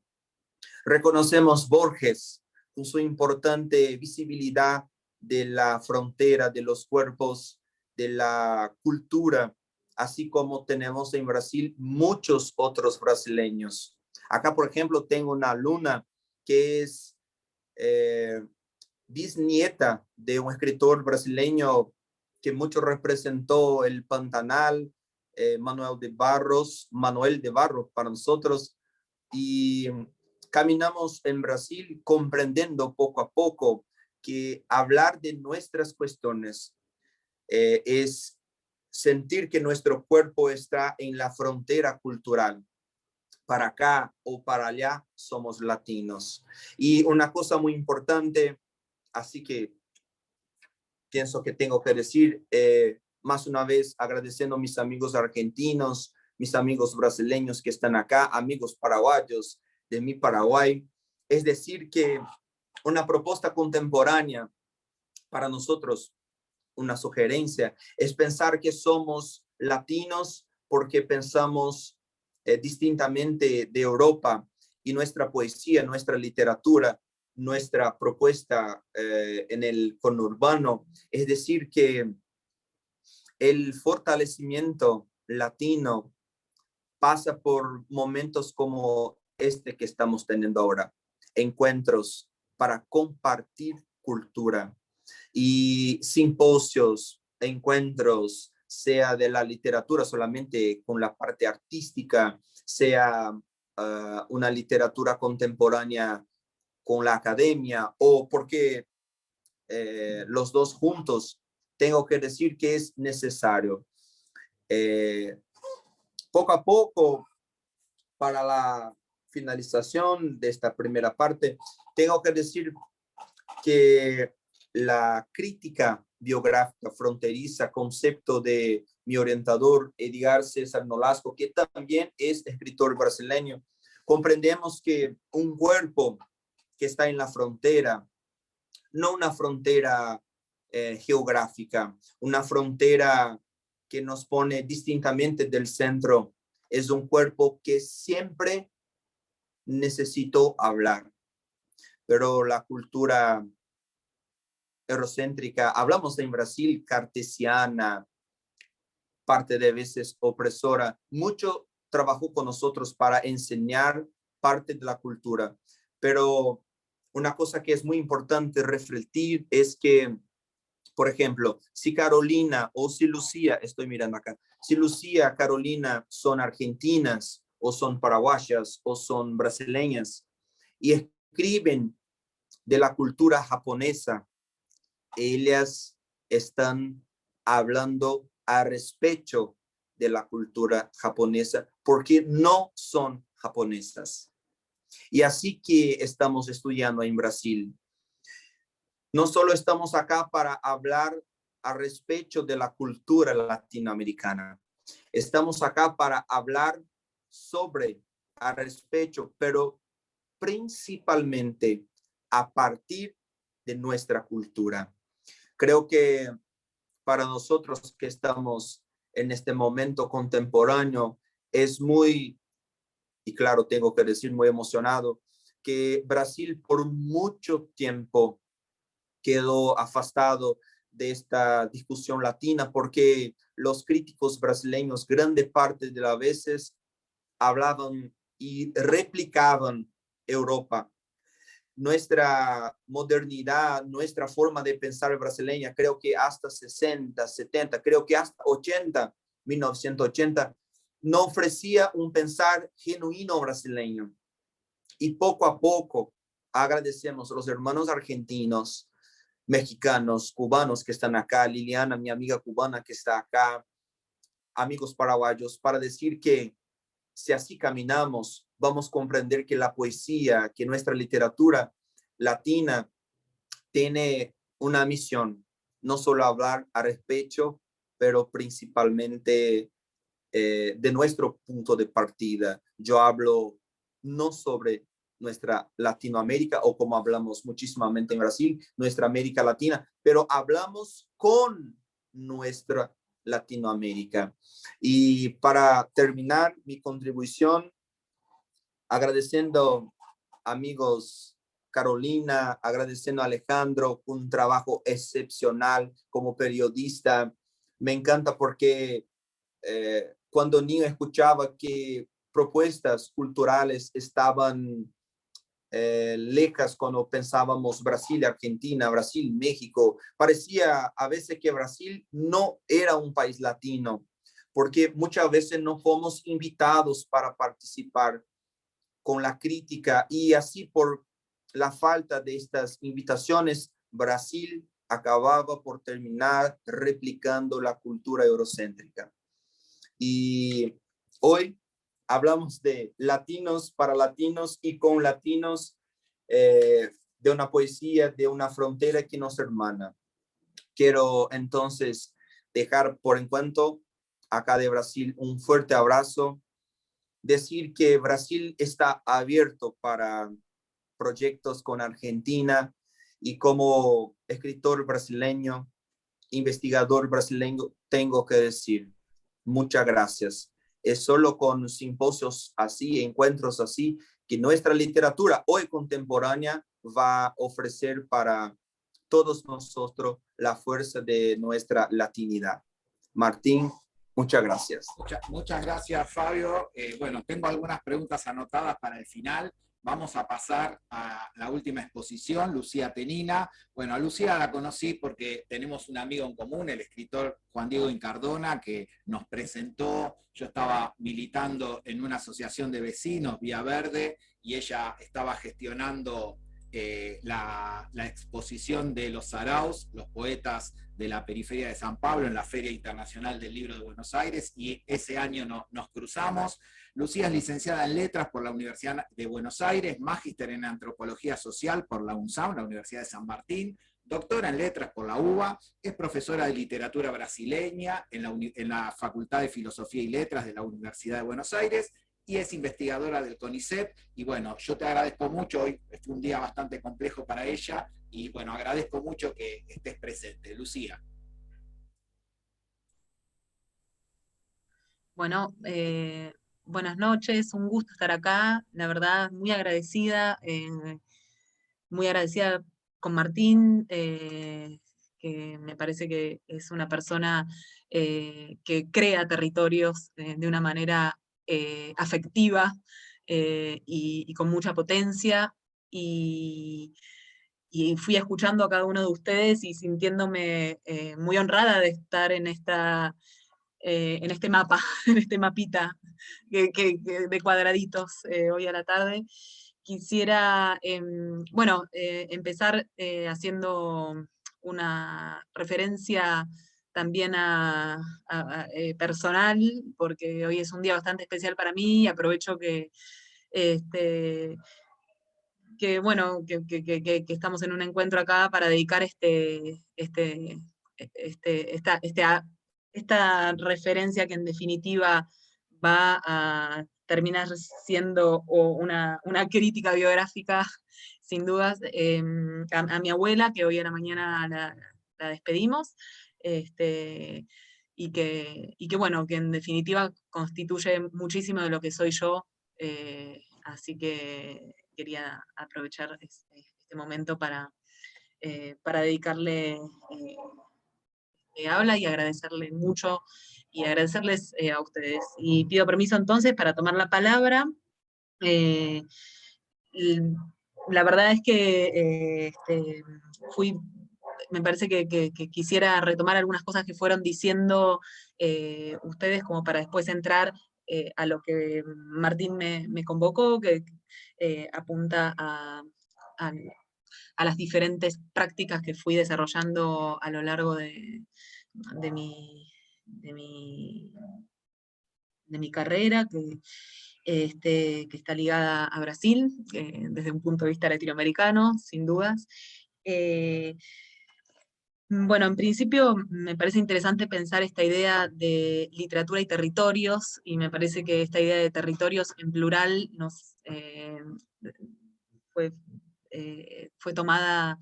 Reconocemos Borges con su importante visibilidad de la frontera, de los cuerpos, de la cultura, así como tenemos en Brasil muchos otros brasileños. Acá, por ejemplo, tengo una alumna que es bisnieta de un escritor brasileño que mucho representó el Pantanal, Manuel de Barros para nosotros, y caminamos en Brasil comprendiendo poco a poco que hablar de nuestras cuestiones es sentir que nuestro cuerpo está en la frontera cultural. Para acá o para allá somos latinos. Y una cosa muy importante, así que pienso que tengo que decir, más una vez agradeciendo a mis amigos argentinos, mis amigos brasileños que están acá, amigos paraguayos de mi Paraguay, es decir que una propuesta contemporánea para nosotros, una sugerencia, es pensar que somos latinos porque pensamos distintamente de Europa, y nuestra poesía, nuestra literatura, nuestra propuesta en el conurbano, es decir que el fortalecimiento latino pasa por momentos como este que estamos teniendo ahora, encuentros para compartir cultura y simposios, encuentros, sea de la literatura solamente con la parte artística, sea una literatura contemporánea con la academia, o porque los dos juntos, tengo que decir que es necesario. Poco a poco, para la finalización de esta primera parte, tengo que decir que la crítica biográfica fronteriza, concepto de mi orientador Edgar César Nolasco, que también es escritor brasileño, comprendemos que un cuerpo que está en la frontera, no una frontera geográfica, una frontera que nos pone distintamente del centro, es un cuerpo que siempre necesitó hablar. Pero la cultura eurocéntrica, hablamos en Brasil, cartesiana, parte de veces opresora, mucho trabajó con nosotros para enseñar parte de la cultura. Pero una cosa que es muy importante refletir es que, por ejemplo, si Carolina o si Lucía, estoy mirando acá, si Lucía, Carolina son argentinas o son paraguayas o son brasileñas y escriben de la cultura japonesa, ellas están hablando a respecto de la cultura japonesa porque no son japonesas. Y así que estamos estudiando en Brasil. No solo estamos acá para hablar al respecto de la cultura latinoamericana, estamos acá para hablar sobre al respecto, pero principalmente a partir de nuestra cultura. Creo que para nosotros que estamos en este momento contemporáneo es muy, y claro, tengo que decir muy emocionado, que Brasil por mucho tiempo quedó afastado de esta discusión latina porque los críticos brasileños grande parte de las veces hablaban y replicaban Europa. Nuestra modernidad, nuestra forma de pensar brasileña, creo que hasta 60, 70, creo que hasta 80, 1980, no ofrecía un pensar genuino brasileño. Y poco a poco agradecemos a los hermanos argentinos, mexicanos, cubanos que están acá, Liliana, mi amiga cubana que está acá, amigos paraguayos, para decir que si así caminamos, vamos a comprender que la poesía, que nuestra literatura latina tiene una misión, no solo hablar al respecto, pero principalmente de nuestro punto de partida. Yo hablo no sobre nuestra Latinoamérica o como hablamos muchísimamente en Brasil, nuestra América Latina, pero hablamos con nuestra Latinoamérica. Y para terminar mi contribución, agradeciendo amigos Carolina, agradeciendo a Alejandro, un trabajo excepcional como periodista. Me encanta porque cuando niño escuchaba que propuestas culturales estaban lejas cuando pensábamos Brasil, Argentina, Brasil, México. Parecía a veces que Brasil no era un país latino, porque muchas veces no fomos invitados para participar con la crítica y así por la falta de estas invitaciones, Brasil acababa por terminar replicando la cultura eurocéntrica. Y hoy hablamos de latinos para latinos y con latinos, de una poesía, de una frontera que nos hermana. Quiero entonces dejar por encuentro acá de Brasil un fuerte abrazo, decir que Brasil está abierto para proyectos con Argentina y como escritor brasileño, investigador brasileño, tengo que decir muchas gracias. Es solo con simposios así, encuentros así, que nuestra literatura hoy contemporánea va a ofrecer para todos nosotros la fuerza de nuestra latinidad. Martín, muchas gracias. Muchas gracias, Fabio. Bueno, tengo algunas preguntas anotadas para el final. Vamos a pasar a la última exposición, Lucía Tenina. Bueno, a Lucía la conocí porque tenemos un amigo en común, el escritor Juan Diego Incardona, que nos presentó. Yo estaba militando en una asociación de vecinos, Vía Verde, y ella estaba gestionando la exposición de los saraos, los poetas de la periferia de San Pablo, en la Feria Internacional del Libro de Buenos Aires, y ese año nos cruzamos. Lucía es licenciada en Letras por la Universidad de Buenos Aires, magíster en Antropología Social por la UNSAM, la Universidad de San Martín, doctora en Letras por la UBA, es profesora de Literatura Brasileña en la Facultad de Filosofía y Letras de la Universidad de Buenos Aires, y es investigadora del CONICET. Y bueno, yo te agradezco mucho, hoy fue un día bastante complejo para ella, y bueno, agradezco mucho que estés presente. Lucía. Bueno, buenas noches, un gusto estar acá, la verdad, muy agradecida con Martín, que me parece que es una persona que crea territorios de una manera afectiva y con mucha potencia, y fui escuchando a cada uno de ustedes y sintiéndome muy honrada de estar en este mapa, en este mapita de cuadraditos hoy a la tarde. Quisiera, empezar haciendo una referencia también personal, porque hoy es un día bastante especial para mí, y aprovecho que bueno, que estamos en un encuentro acá para dedicar esta referencia que en definitiva va a terminar siendo una crítica biográfica, sin dudas, a mi abuela, que hoy a la mañana la despedimos, y que bueno, que en definitiva constituye muchísimo de lo que soy yo, así que quería aprovechar este momento para dedicarle habla y agradecerle mucho y agradecerles a ustedes. Y pido permiso entonces para tomar la palabra. Eh, la verdad es que me parece que quisiera retomar algunas cosas que fueron diciendo ustedes como para después entrar a lo que Martín me convocó, que apunta a las diferentes prácticas que fui desarrollando a lo largo de mi carrera, que está ligada a Brasil, desde un punto de vista latinoamericano, sin dudas. Bueno, en principio me parece interesante pensar esta idea de literatura y territorios, y me parece que esta idea de territorios en plural fue tomada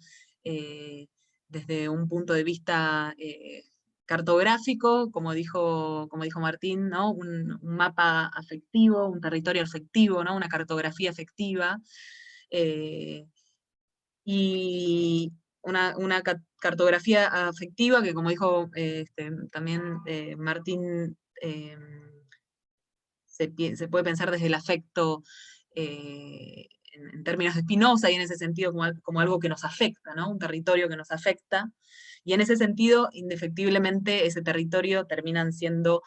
desde un punto de vista cartográfico, como dijo Martín, ¿no? Un mapa afectivo, un territorio afectivo, ¿no? Una cartografía afectiva, y una cartografía afectiva que, como dijo también Martín, se puede pensar desde el afecto en términos de Spinoza, y en ese sentido como algo que nos afecta, ¿no? Un territorio que nos afecta, y en ese sentido, indefectiblemente, ese territorio terminan siendo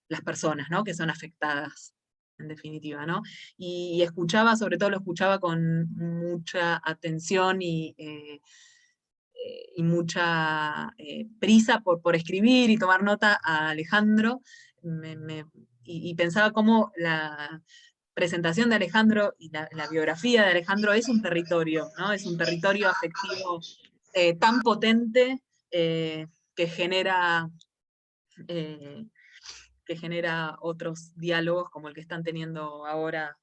las personas, ¿no? Que son afectadas, en definitiva, ¿no? Y escuchaba, sobre todo lo escuchaba con mucha atención y mucha prisa por escribir y tomar nota a Alejandro, y pensaba cómo la presentación de Alejandro y la biografía de Alejandro es un territorio, ¿no? Es un territorio afectivo tan potente que genera otros diálogos como el que están teniendo ahora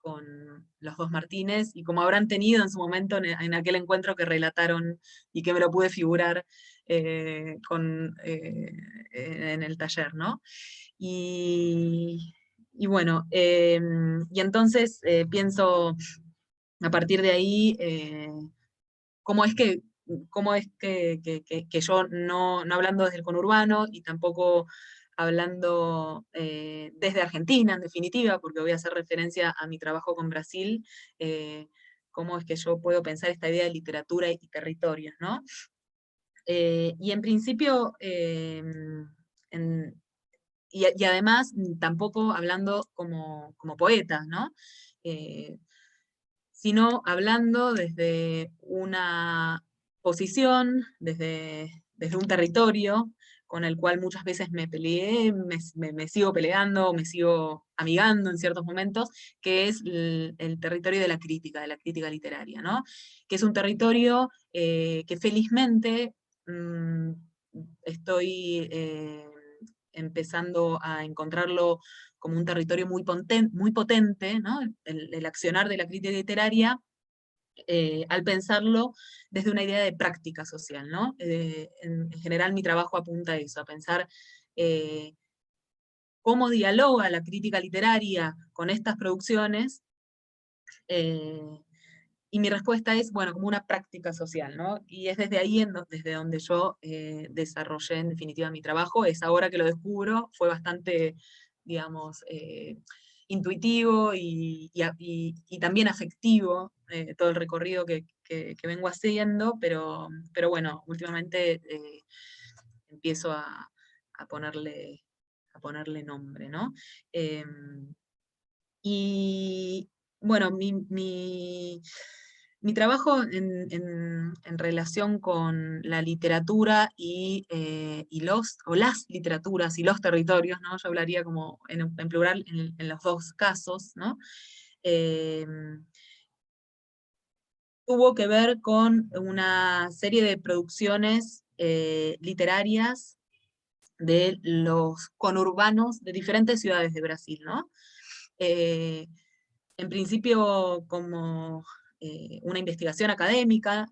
con los dos Martínez, y como habrán tenido en su momento en aquel encuentro que relataron y que me lo pude figurar en el taller, ¿no? Y bueno, y entonces pienso a partir de ahí cómo es que yo, no hablando desde el conurbano y tampoco hablando desde Argentina, en definitiva, porque voy a hacer referencia a mi trabajo con Brasil, cómo es que yo puedo pensar esta idea de literatura y territorios, ¿no? Y en principio, y además tampoco hablando como poeta, ¿no? Sino hablando desde una posición, desde un territorio con el cual muchas veces me peleé, me sigo peleando, me sigo amigando en ciertos momentos, que es el territorio de la crítica literaria, ¿no? Que es un territorio que felizmente estoy empezando a encontrarlo como un territorio muy potente, ¿no? El accionar de la crítica literaria, al pensarlo desde una idea de práctica social, ¿no? En general mi trabajo apunta a eso, a pensar cómo dialoga la crítica literaria con estas producciones, y mi respuesta es, bueno, como una práctica social, ¿no? Y es desde ahí desde donde yo desarrollé en definitiva mi trabajo. Es ahora que lo descubro, fue bastante, digamos, intuitivo y también afectivo todo el recorrido que vengo haciendo, pero bueno, últimamente empiezo a ponerle nombre, ¿no? Y bueno, Mi trabajo en relación con la literatura y las literaturas y los territorios, ¿no? Yo hablaría como en plural en los dos casos, ¿no? Tuvo que ver con una serie de producciones literarias de los conurbanos de diferentes ciudades de Brasil, ¿no? En principio como una investigación académica,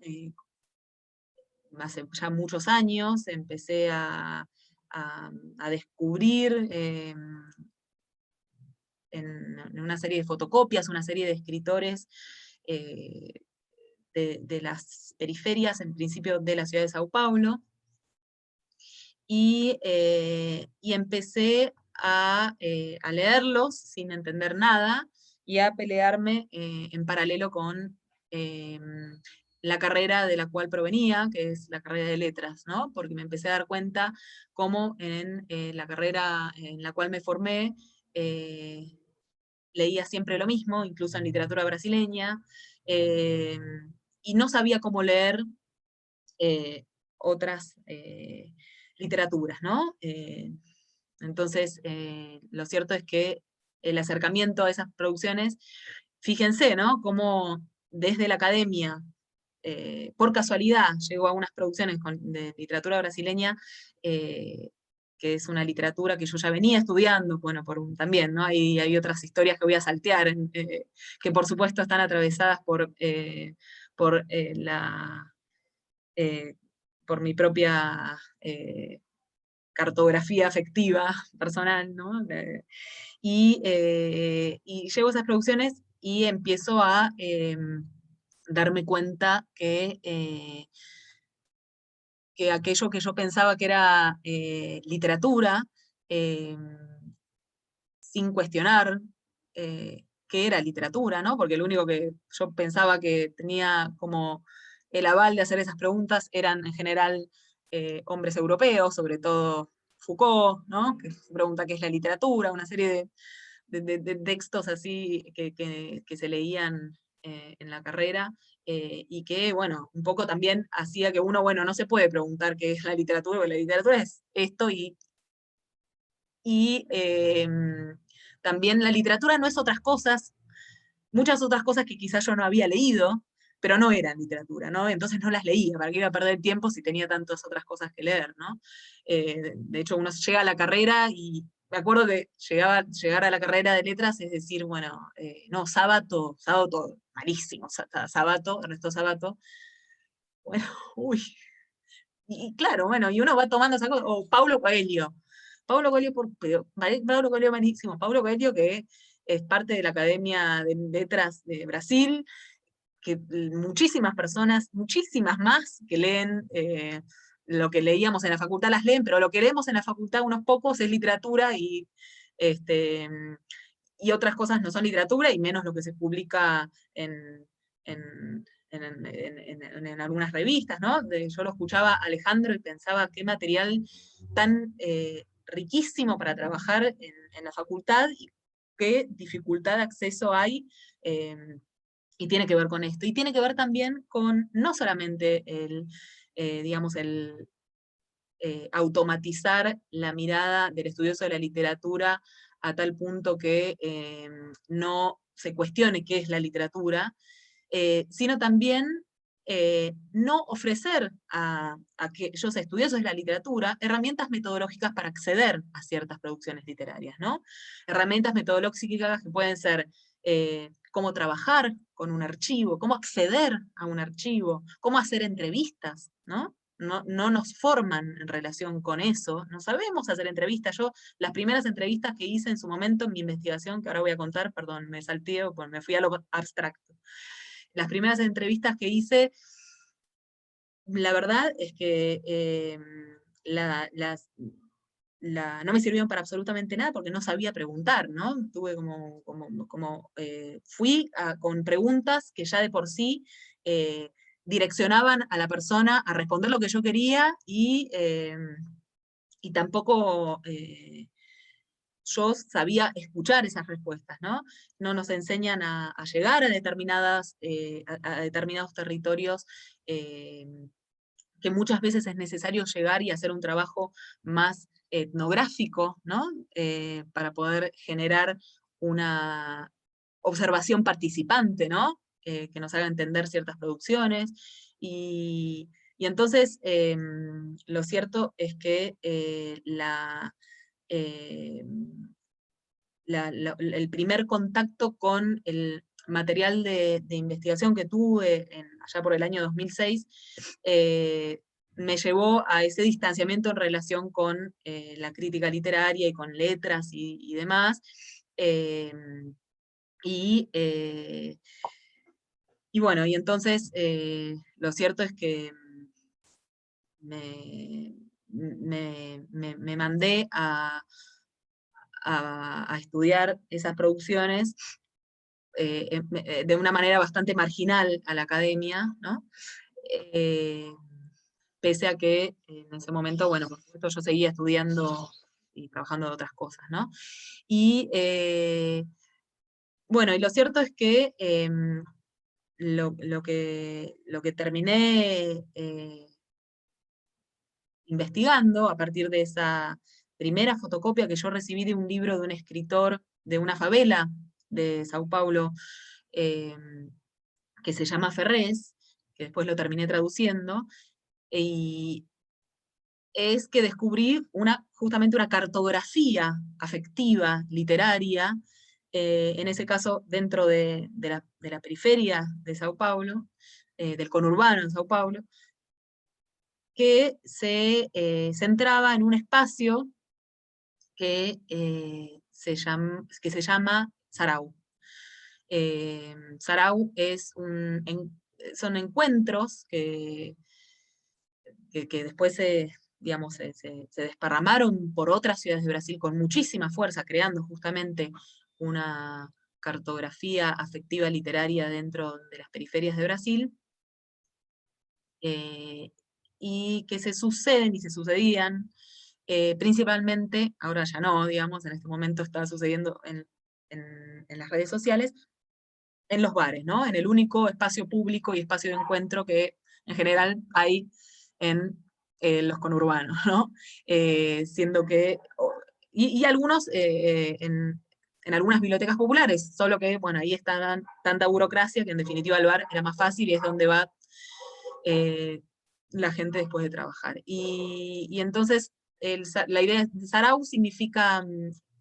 hace ya muchos años empecé a descubrir en una serie de fotocopias, una serie de escritores de las periferias, en principio de la ciudad de Sao Paulo, y empecé a leerlos sin entender nada, y a pelearme en paralelo con la carrera de la cual provenía, que es la carrera de letras, ¿no? Porque me empecé a dar cuenta cómo en la carrera en la cual me formé, leía siempre lo mismo, incluso en literatura brasileña, y no sabía cómo leer otras literaturas, ¿no? Entonces, lo cierto es que el acercamiento a esas producciones, fíjense, ¿no? Cómo desde la academia, por casualidad, llegó a unas producciones de literatura brasileña, que es una literatura que yo ya venía estudiando, bueno, también, ¿no? Hay otras historias que voy a saltear, que por supuesto están atravesadas por por mi propia cartografía afectiva personal, ¿no? Y llego a esas producciones y empiezo a darme cuenta que aquello que yo pensaba que era literatura, sin cuestionar qué era literatura, ¿no? Porque lo único que yo pensaba que tenía como el aval de hacer esas preguntas eran en general hombres europeos, sobre todo Foucault, ¿no? Que se pregunta qué es la literatura, una serie de textos así que se leían en la carrera, y que, bueno, un poco también hacía que uno, bueno, no se puede preguntar qué es la literatura, porque la literatura es esto, y también la literatura no es otras cosas, muchas otras cosas que quizás yo no había leído, pero no eran literatura, ¿no? Entonces no las leía, ¿para qué iba a perder tiempo si tenía tantas otras cosas que leer, ¿no? De hecho, uno llega a la carrera y me acuerdo que llegar a la carrera de letras es decir, bueno, no, Sábato, malísimo, Sábato, Ernesto Sábato, bueno, uy. Y claro, bueno, y uno va tomando esa cosa, o Paulo Coelho, Paulo Coelho malísimo, Paulo Coelho que es parte de la Academia de Letras de Brasil, que muchísimas personas, muchísimas más que leen lo que leíamos en la facultad las leen, pero lo que leemos en la facultad unos pocos es literatura y otras cosas no son literatura, y menos lo que se publica en algunas revistas, ¿no? Yo lo escuchaba a Alejandro y pensaba qué material tan riquísimo para trabajar en la facultad, y qué dificultad de acceso hay, y tiene que ver con esto. Y tiene que ver también con no solamente digamos, el automatizar la mirada del estudioso de la literatura a tal punto que no se cuestione qué es la literatura, sino también no ofrecer a aquellos estudiosos de la literatura herramientas metodológicas para acceder a ciertas producciones literarias, ¿no? Herramientas metodológicas que pueden ser cómo trabajar con un archivo, cómo acceder a un archivo, cómo hacer entrevistas, ¿no? No nos forman en relación con eso, no sabemos hacer entrevistas. Yo, las primeras entrevistas que hice en su momento en mi investigación, que ahora voy a contar, perdón, me salté, pues me fui a lo abstracto. Las primeras entrevistas que hice, la verdad es que no me sirvieron para absolutamente nada porque no sabía preguntar, ¿no? Tuve fui con preguntas que ya de por sí direccionaban a la persona a responder lo que yo quería, y tampoco yo sabía escuchar esas respuestas, ¿no? No nos enseñan a llegar a determinados territorios, que muchas veces es necesario llegar y hacer un trabajo más etnográfico, ¿no? Para poder generar una observación participante, ¿no? Que nos haga entender ciertas producciones. Y entonces, lo cierto es que el primer contacto con el material de investigación que tuve allá por el año 2006, me llevó a ese distanciamiento en relación con la crítica literaria y con letras y demás. Y bueno, y entonces lo cierto es que me mandé a estudiar esas producciones de una manera bastante marginal a la academia, ¿no? Pese a que en ese momento, bueno, por supuesto yo seguía estudiando y trabajando de otras cosas, ¿no? Y bueno, y lo cierto es que lo que terminé investigando a partir de esa primera fotocopia que yo recibí de un libro de un escritor de una favela de Sao Paulo, que se llama Ferrés, que después lo terminé traduciendo, y es que descubrí justamente una cartografía afectiva, literaria, en ese caso dentro de la periferia de Sao Paulo, del conurbano en Sao Paulo, que se centraba en un espacio que se llama Sarau. Sarau son encuentros que después digamos, se desparramaron por otras ciudades de Brasil con muchísima fuerza, creando justamente una cartografía afectiva literaria dentro de las periferias de Brasil, y que se suceden y se sucedían principalmente, ahora ya no, digamos, en este momento está sucediendo en las redes sociales, en los bares, ¿no? En el único espacio público y espacio de encuentro que en general hay en los conurbanos, ¿no? Siendo que, y algunos en algunas bibliotecas populares, solo que, bueno, ahí está tanta burocracia que en definitiva el bar era más fácil y es donde va la gente después de trabajar. Y entonces la idea de Sarau significa,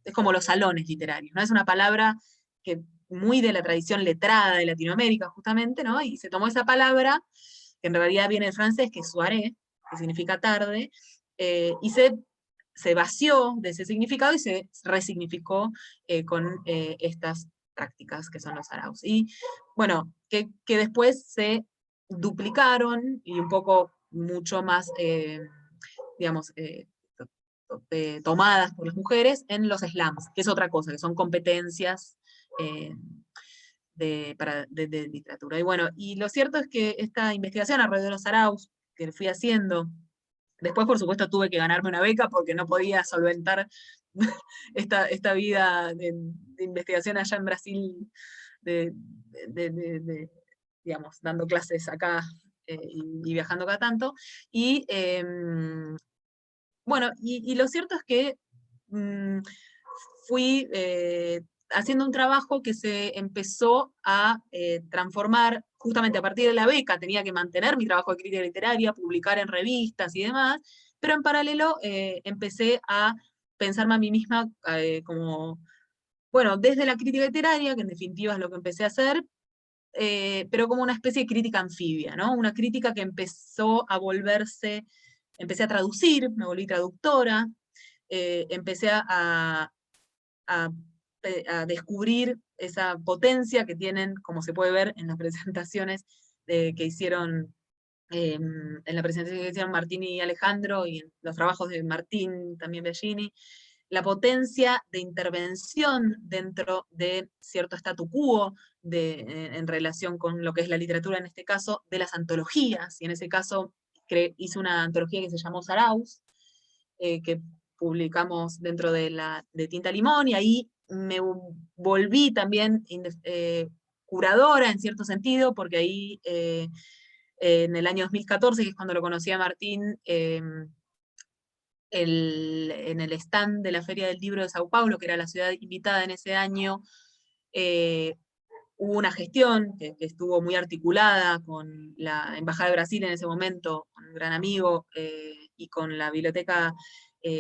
es como los salones literarios, ¿no? Es una palabra que muy de la tradición letrada de Latinoamérica, justamente, ¿no? Y se tomó esa palabra, que en realidad viene del francés, que es soirée, que significa tarde, y se vació de ese significado y se resignificó con estas prácticas que son los saraos. Y bueno, que después se duplicaron y un poco mucho más, digamos, tomadas por las mujeres en los slams, que es otra cosa, que son competencias de literatura. Y bueno, y lo cierto es que esta investigación alrededor de los saraos que fui haciendo, después por supuesto tuve que ganarme una beca porque no podía solventar esta vida de investigación allá en Brasil, digamos, dando clases acá y viajando cada tanto. Y bueno, y lo cierto es que fui haciendo un trabajo que se empezó a transformar justamente a partir de la beca. Tenía que mantener mi trabajo de crítica literaria, publicar en revistas y demás, pero en paralelo empecé a pensarme a mí misma como, bueno, desde la crítica literaria, que en definitiva es lo que empecé a hacer, pero como una especie de crítica anfibia, ¿no? Una crítica que empezó a volverse, empecé a traducir, me volví traductora, empecé a descubrir esa potencia que tienen, como se puede ver en las presentaciones que hicieron, en la presentación que hicieron Martín y Alejandro, y en los trabajos de Martín, también Bellini, la potencia de intervención dentro de cierto statu quo en relación con lo que es la literatura, en este caso, de las antologías, y en ese caso hice una antología que se llamó Saraus, que publicamos dentro de Tinta Limón, y ahí me volví también curadora en cierto sentido, porque ahí en el año 2014, que es cuando lo conocí a Martín, en el stand de la Feria del Libro de Sao Paulo, que era la ciudad invitada en ese año, hubo una gestión que estuvo muy articulada con la Embajada de Brasil en ese momento, con un gran amigo, y con la biblioteca,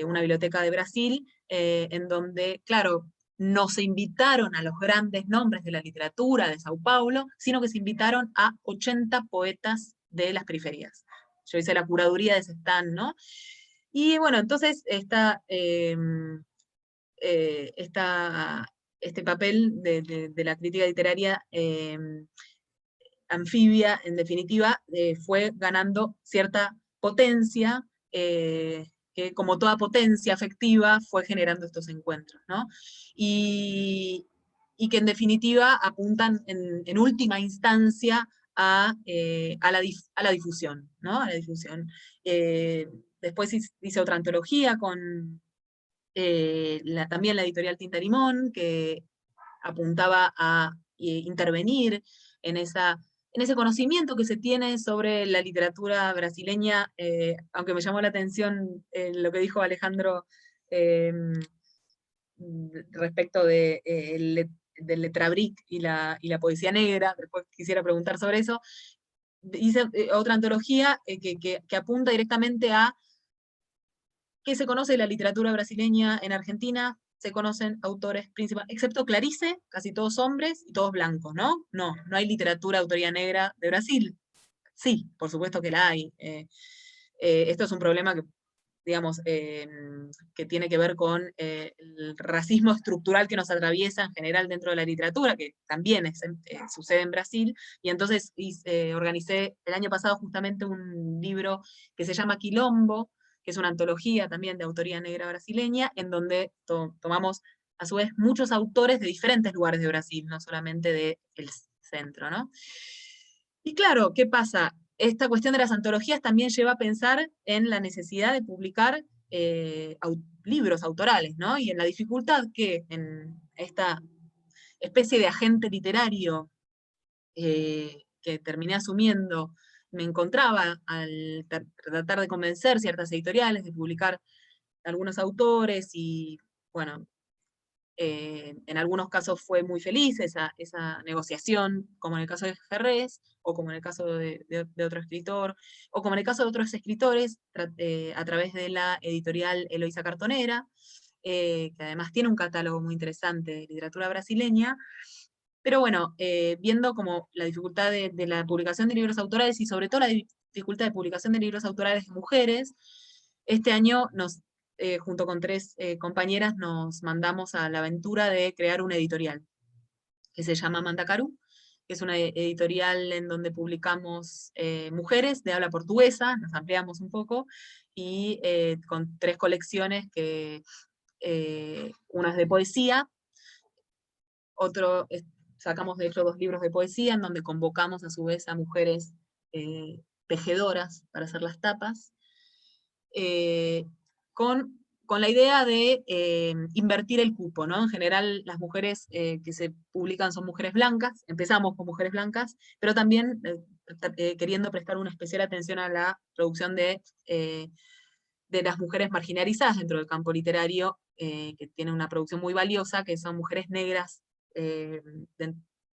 una biblioteca de Brasil, en donde, claro, no se invitaron a los grandes nombres de la literatura de Sao Paulo, sino que se invitaron a 80 poetas de las periferias. Yo hice la curaduría de ese stand, ¿no? Y bueno, entonces este papel de la crítica literaria anfibia, en definitiva, fue ganando cierta potencia, que como toda potencia afectiva fue generando estos encuentros, ¿no? Y que en definitiva apuntan en última instancia a la difusión, ¿no? A la difusión. Después hice otra antología con también la editorial Tinta Limón, que apuntaba a intervenir en ese conocimiento que se tiene sobre la literatura brasileña, aunque me llamó la atención lo que dijo Alejandro respecto del letrabric y la poesía negra. Después quisiera preguntar sobre eso. Hice otra antología que apunta directamente a qué se conoce de la literatura brasileña en Argentina. Se conocen autores principales, excepto Clarice, casi todos hombres y todos blancos, ¿no? No hay literatura de autoría negra de Brasil. Sí, por supuesto que la hay. Esto es un problema que, digamos, que tiene que ver con el racismo estructural que nos atraviesa en general dentro de la literatura, que también sucede en Brasil, y entonces organicé el año pasado justamente un libro que se llama Quilombo, que es una antología también de autoría negra brasileña, en donde tomamos a su vez muchos autores de diferentes lugares de Brasil, no solamente del centro, ¿no? Y claro, ¿qué pasa? Esta cuestión de las antologías también lleva a pensar en la necesidad de publicar libros autorales, ¿no? Y en la dificultad que en esta especie de agente literario que terminé asumiendo me encontraba al tratar de convencer ciertas editoriales de publicar algunos autores, y bueno, en algunos casos fue muy feliz esa negociación, como en el caso de Ferrés, o como en el caso de otro escritor, o como en el caso de otros escritores, a través de la editorial Eloísa Cartonera, que además tiene un catálogo muy interesante de literatura brasileña. Pero bueno, viendo como la dificultad de la publicación de libros autorales, y sobre todo la dificultad de publicación de libros autorales de mujeres, este año junto con 3 compañeras nos mandamos a la aventura de crear una editorial, que se llama Mandacaru, que es una editorial en donde publicamos mujeres de habla portuguesa, nos ampliamos un poco, y con 3 colecciones, una es de poesía, sacamos de hecho 2 libros de poesía, en donde convocamos a su vez a mujeres tejedoras para hacer las tapas, con la idea de invertir el cupo, ¿no? En general las mujeres que se publican son mujeres blancas, empezamos con mujeres blancas, pero también queriendo prestar una especial atención a la producción de las mujeres marginalizadas dentro del campo literario, que tienen una producción muy valiosa, que son mujeres negras.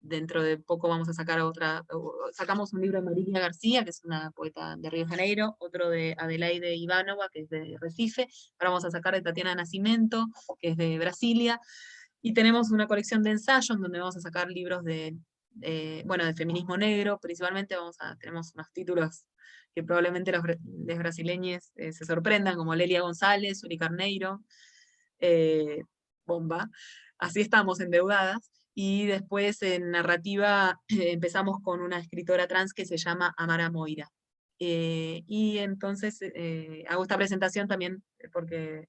Dentro de poco vamos a sacar sacamos un libro de Marília García, que es una poeta de Río de Janeiro, otro de Adelaide Ivanova, que es de Recife, ahora vamos a sacar de Tatiana Nascimento, que es de Brasilia, y tenemos una colección de ensayos donde vamos a sacar libros de feminismo negro, principalmente tenemos unos títulos que probablemente los brasileños se sorprendan, como Lelia González, Uri Carneiro, bomba. Así estamos endeudadas. Y después en narrativa empezamos con una escritora trans que se llama Amara Moira. Y entonces hago esta presentación también porque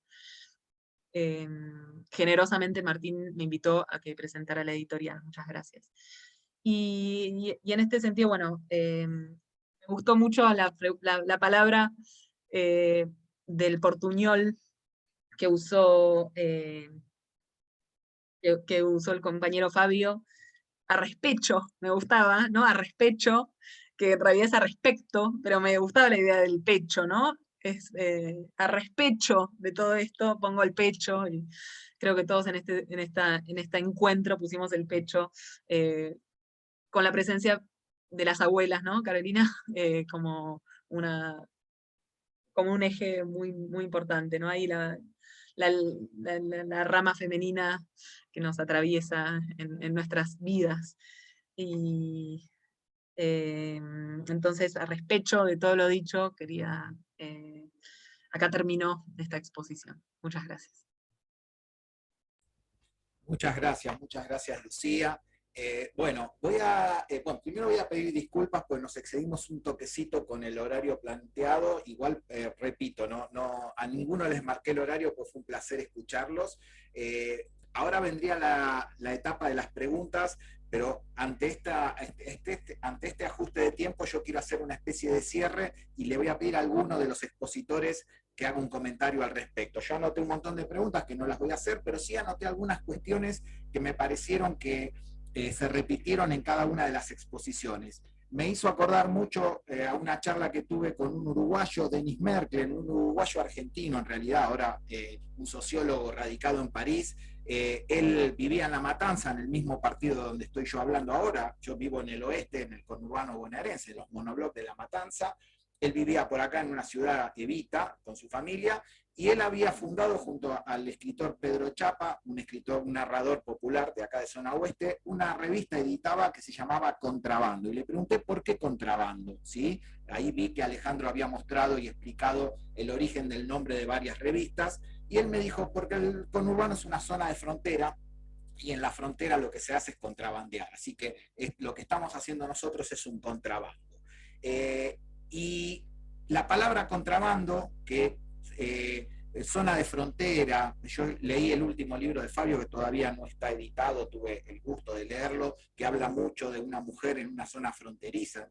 generosamente Martín me invitó a que presentara la editorial. Muchas gracias. Y en este sentido, bueno, me gustó mucho la palabra del portuñol, que usó, que usó el compañero Fabio, a respecho, me gustaba, ¿no? A respecho, que en realidad es a respecto, pero me gustaba la idea del pecho, ¿no? Es a respecho de todo esto, pongo el pecho, y creo que todos en este encuentro pusimos el pecho, con la presencia de las abuelas, ¿no, Carolina? Como un eje muy, muy importante, ¿no? Ahí la rama femenina que nos atraviesa en nuestras vidas. Y entonces, a respecho de todo lo dicho, quería... acá terminó esta exposición. Muchas gracias. Muchas gracias, Lucía. Bueno, primero voy a pedir disculpas, pues nos excedimos un toquecito con el horario planteado. Igual, repito, a ninguno les marqué el horario, pues fue un placer escucharlos. Ahora vendría la etapa de las preguntas, pero ante este ajuste de tiempo yo quiero hacer una especie de cierre y le voy a pedir a alguno de los expositores que haga un comentario al respecto. Yo anoté un montón de preguntas que no las voy a hacer, pero sí anoté algunas cuestiones que me parecieron que se repitieron en cada una de las exposiciones. Me hizo acordar mucho a una charla que tuve con un uruguayo, Denis Merkel, un uruguayo argentino en realidad, ahora un sociólogo radicado en París. Él vivía en La Matanza, en el mismo partido donde estoy yo hablando ahora. Yo vivo en el oeste, en el conurbano bonaerense, en los monoblocks de La Matanza. Él vivía por acá en una ciudad, Evita, con su familia, y él había fundado junto al escritor Pedro Chapa, un narrador popular de acá de zona oeste, una revista editaba que se llamaba Contrabando. Y le pregunté por qué Contrabando, ¿sí? Ahí vi que Alejandro había mostrado y explicado el origen del nombre de varias revistas, y él me dijo, porque el conurbano es una zona de frontera, y en la frontera lo que se hace es contrabandear. Así que lo que estamos haciendo nosotros es un contrabando. Y la palabra contrabando, que zona de frontera, yo leí el último libro de Fabio que todavía no está editado, tuve el gusto de leerlo, que habla mucho de una mujer en una zona fronteriza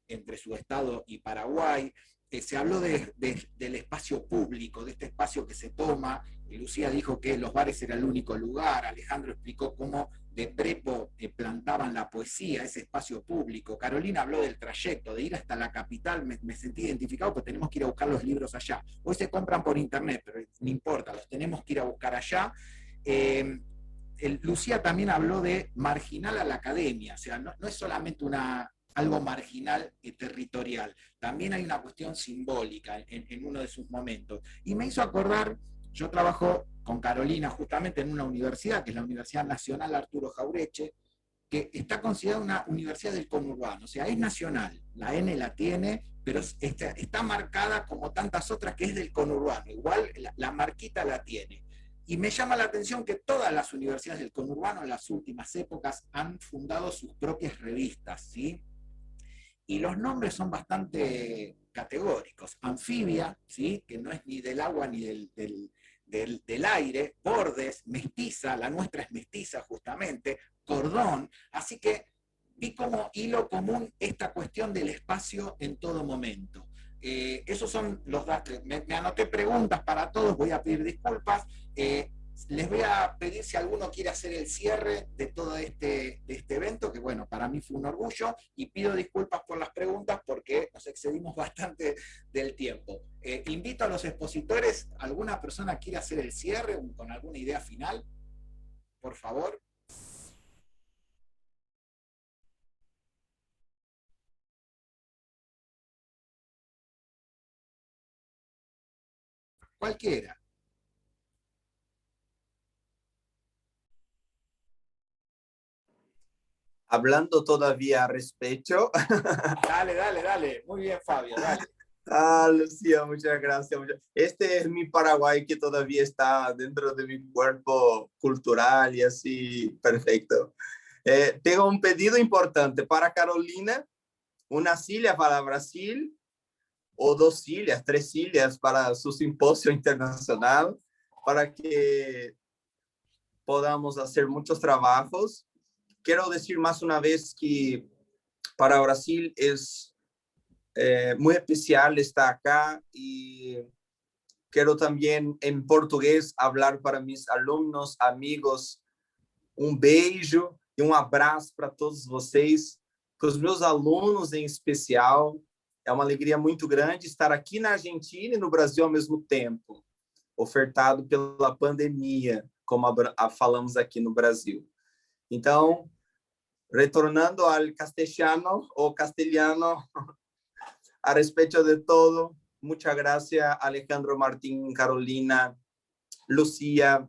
entre su estado y Paraguay. Se habló del espacio público, de este espacio que se toma. Lucía dijo que los bares era el único lugar, Alejandro explicó cómo de prepo plantaban la poesía, ese espacio público. Carolina habló del trayecto, de ir hasta la capital, me sentí identificado porque tenemos que ir a buscar los libros allá. Hoy se compran por internet, pero no importa, los tenemos que ir a buscar allá. Lucía también habló de marginal a la academia, o sea, no es solamente algo marginal y territorial, también hay una cuestión simbólica en uno de sus momentos. Y me hizo acordar, yo trabajo con Carolina justamente en una universidad, que es la Universidad Nacional Arturo Jaureche, que está considerada una universidad del conurbano, o sea, es nacional, la N la tiene, pero está marcada como tantas otras que es del conurbano, igual la marquita la tiene. Y me llama la atención que todas las universidades del conurbano en las últimas épocas han fundado sus propias revistas, ¿sí? Y los nombres son bastante categóricos. Anfibia, ¿sí? Que no es ni del agua ni del aire. Bordes, mestiza, la nuestra es mestiza justamente. Cordón. Así que vi como hilo común esta cuestión del espacio en todo momento. Esos son los datos. Me anoté preguntas para todos, voy a pedir disculpas. Les voy a pedir si alguno quiere hacer el cierre de todo este evento, que bueno, para mí fue un orgullo, y pido disculpas por las preguntas porque nos excedimos bastante del tiempo. Invito a los expositores, ¿alguna persona quiere hacer el cierre con alguna idea final? Por favor. Cualquiera. Hablando todavía a respecto. Dale. Muy bien, Fabio, dale. Lucía, muchas gracias. Este es mi Paraguay que todavía está dentro de mi cuerpo cultural y así, perfecto. Tengo un pedido importante para Carolina, una silla para Brasil o 2 sillas, 3 sillas para su simposio internacional, para que podamos hacer muchos trabajos. Quiero decir más una vez que para Brasil es muy especial estar acá y Quero também, em português, falar para meus alunos, amigos, beijo e abraço para todos vocês, para os meus alunos em especial. É uma alegria muito grande estar aqui na Argentina e no Brasil ao mesmo tempo, ofertado pela pandemia, como falamos aqui no Brasil. Então, retornando ao castelhano ou castelhano, a respeito de todo, muchas gracias, Alejandro, Martín, Carolina, Lucía.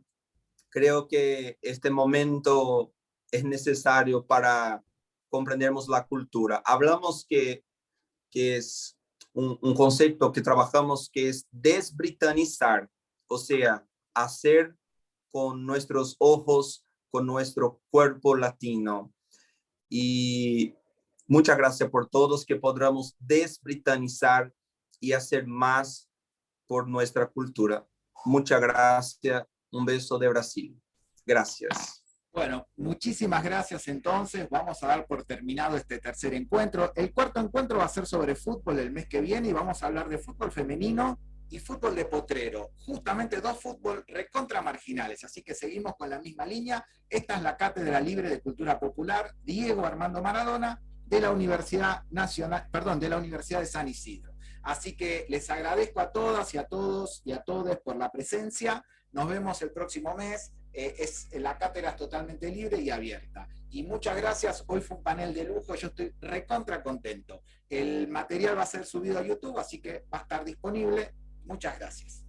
Creo que este momento es necesario para comprendermos la cultura. Hablamos que es un concepto que trabajamos que es desbritanizar, o sea, hacer con nuestros ojos, con nuestro cuerpo latino. Y muchas gracias por todos que podamos desbritanizar y hacer más por nuestra cultura. Muchas gracias. Un beso de Brasil. Gracias. Bueno, muchísimas gracias entonces. Vamos a dar por terminado este tercer encuentro. El cuarto encuentro va a ser sobre fútbol el mes que viene y vamos a hablar de fútbol femenino y fútbol de potrero. Justamente dos fútbol recontra marginales, así que seguimos con la misma línea. Esta es la Cátedra Libre de Cultura Popular Diego Armando Maradona de la Universidad Nacional, perdón, de la Universidad de San Isidro. Así que les agradezco a todas y a todos y a todes por la presencia. Nos vemos el próximo mes. La cátedra es totalmente libre y abierta. Y muchas gracias. Hoy fue un panel de lujo. Yo estoy recontra contento. El material va a ser subido a YouTube, así que va a estar disponible. Muchas gracias.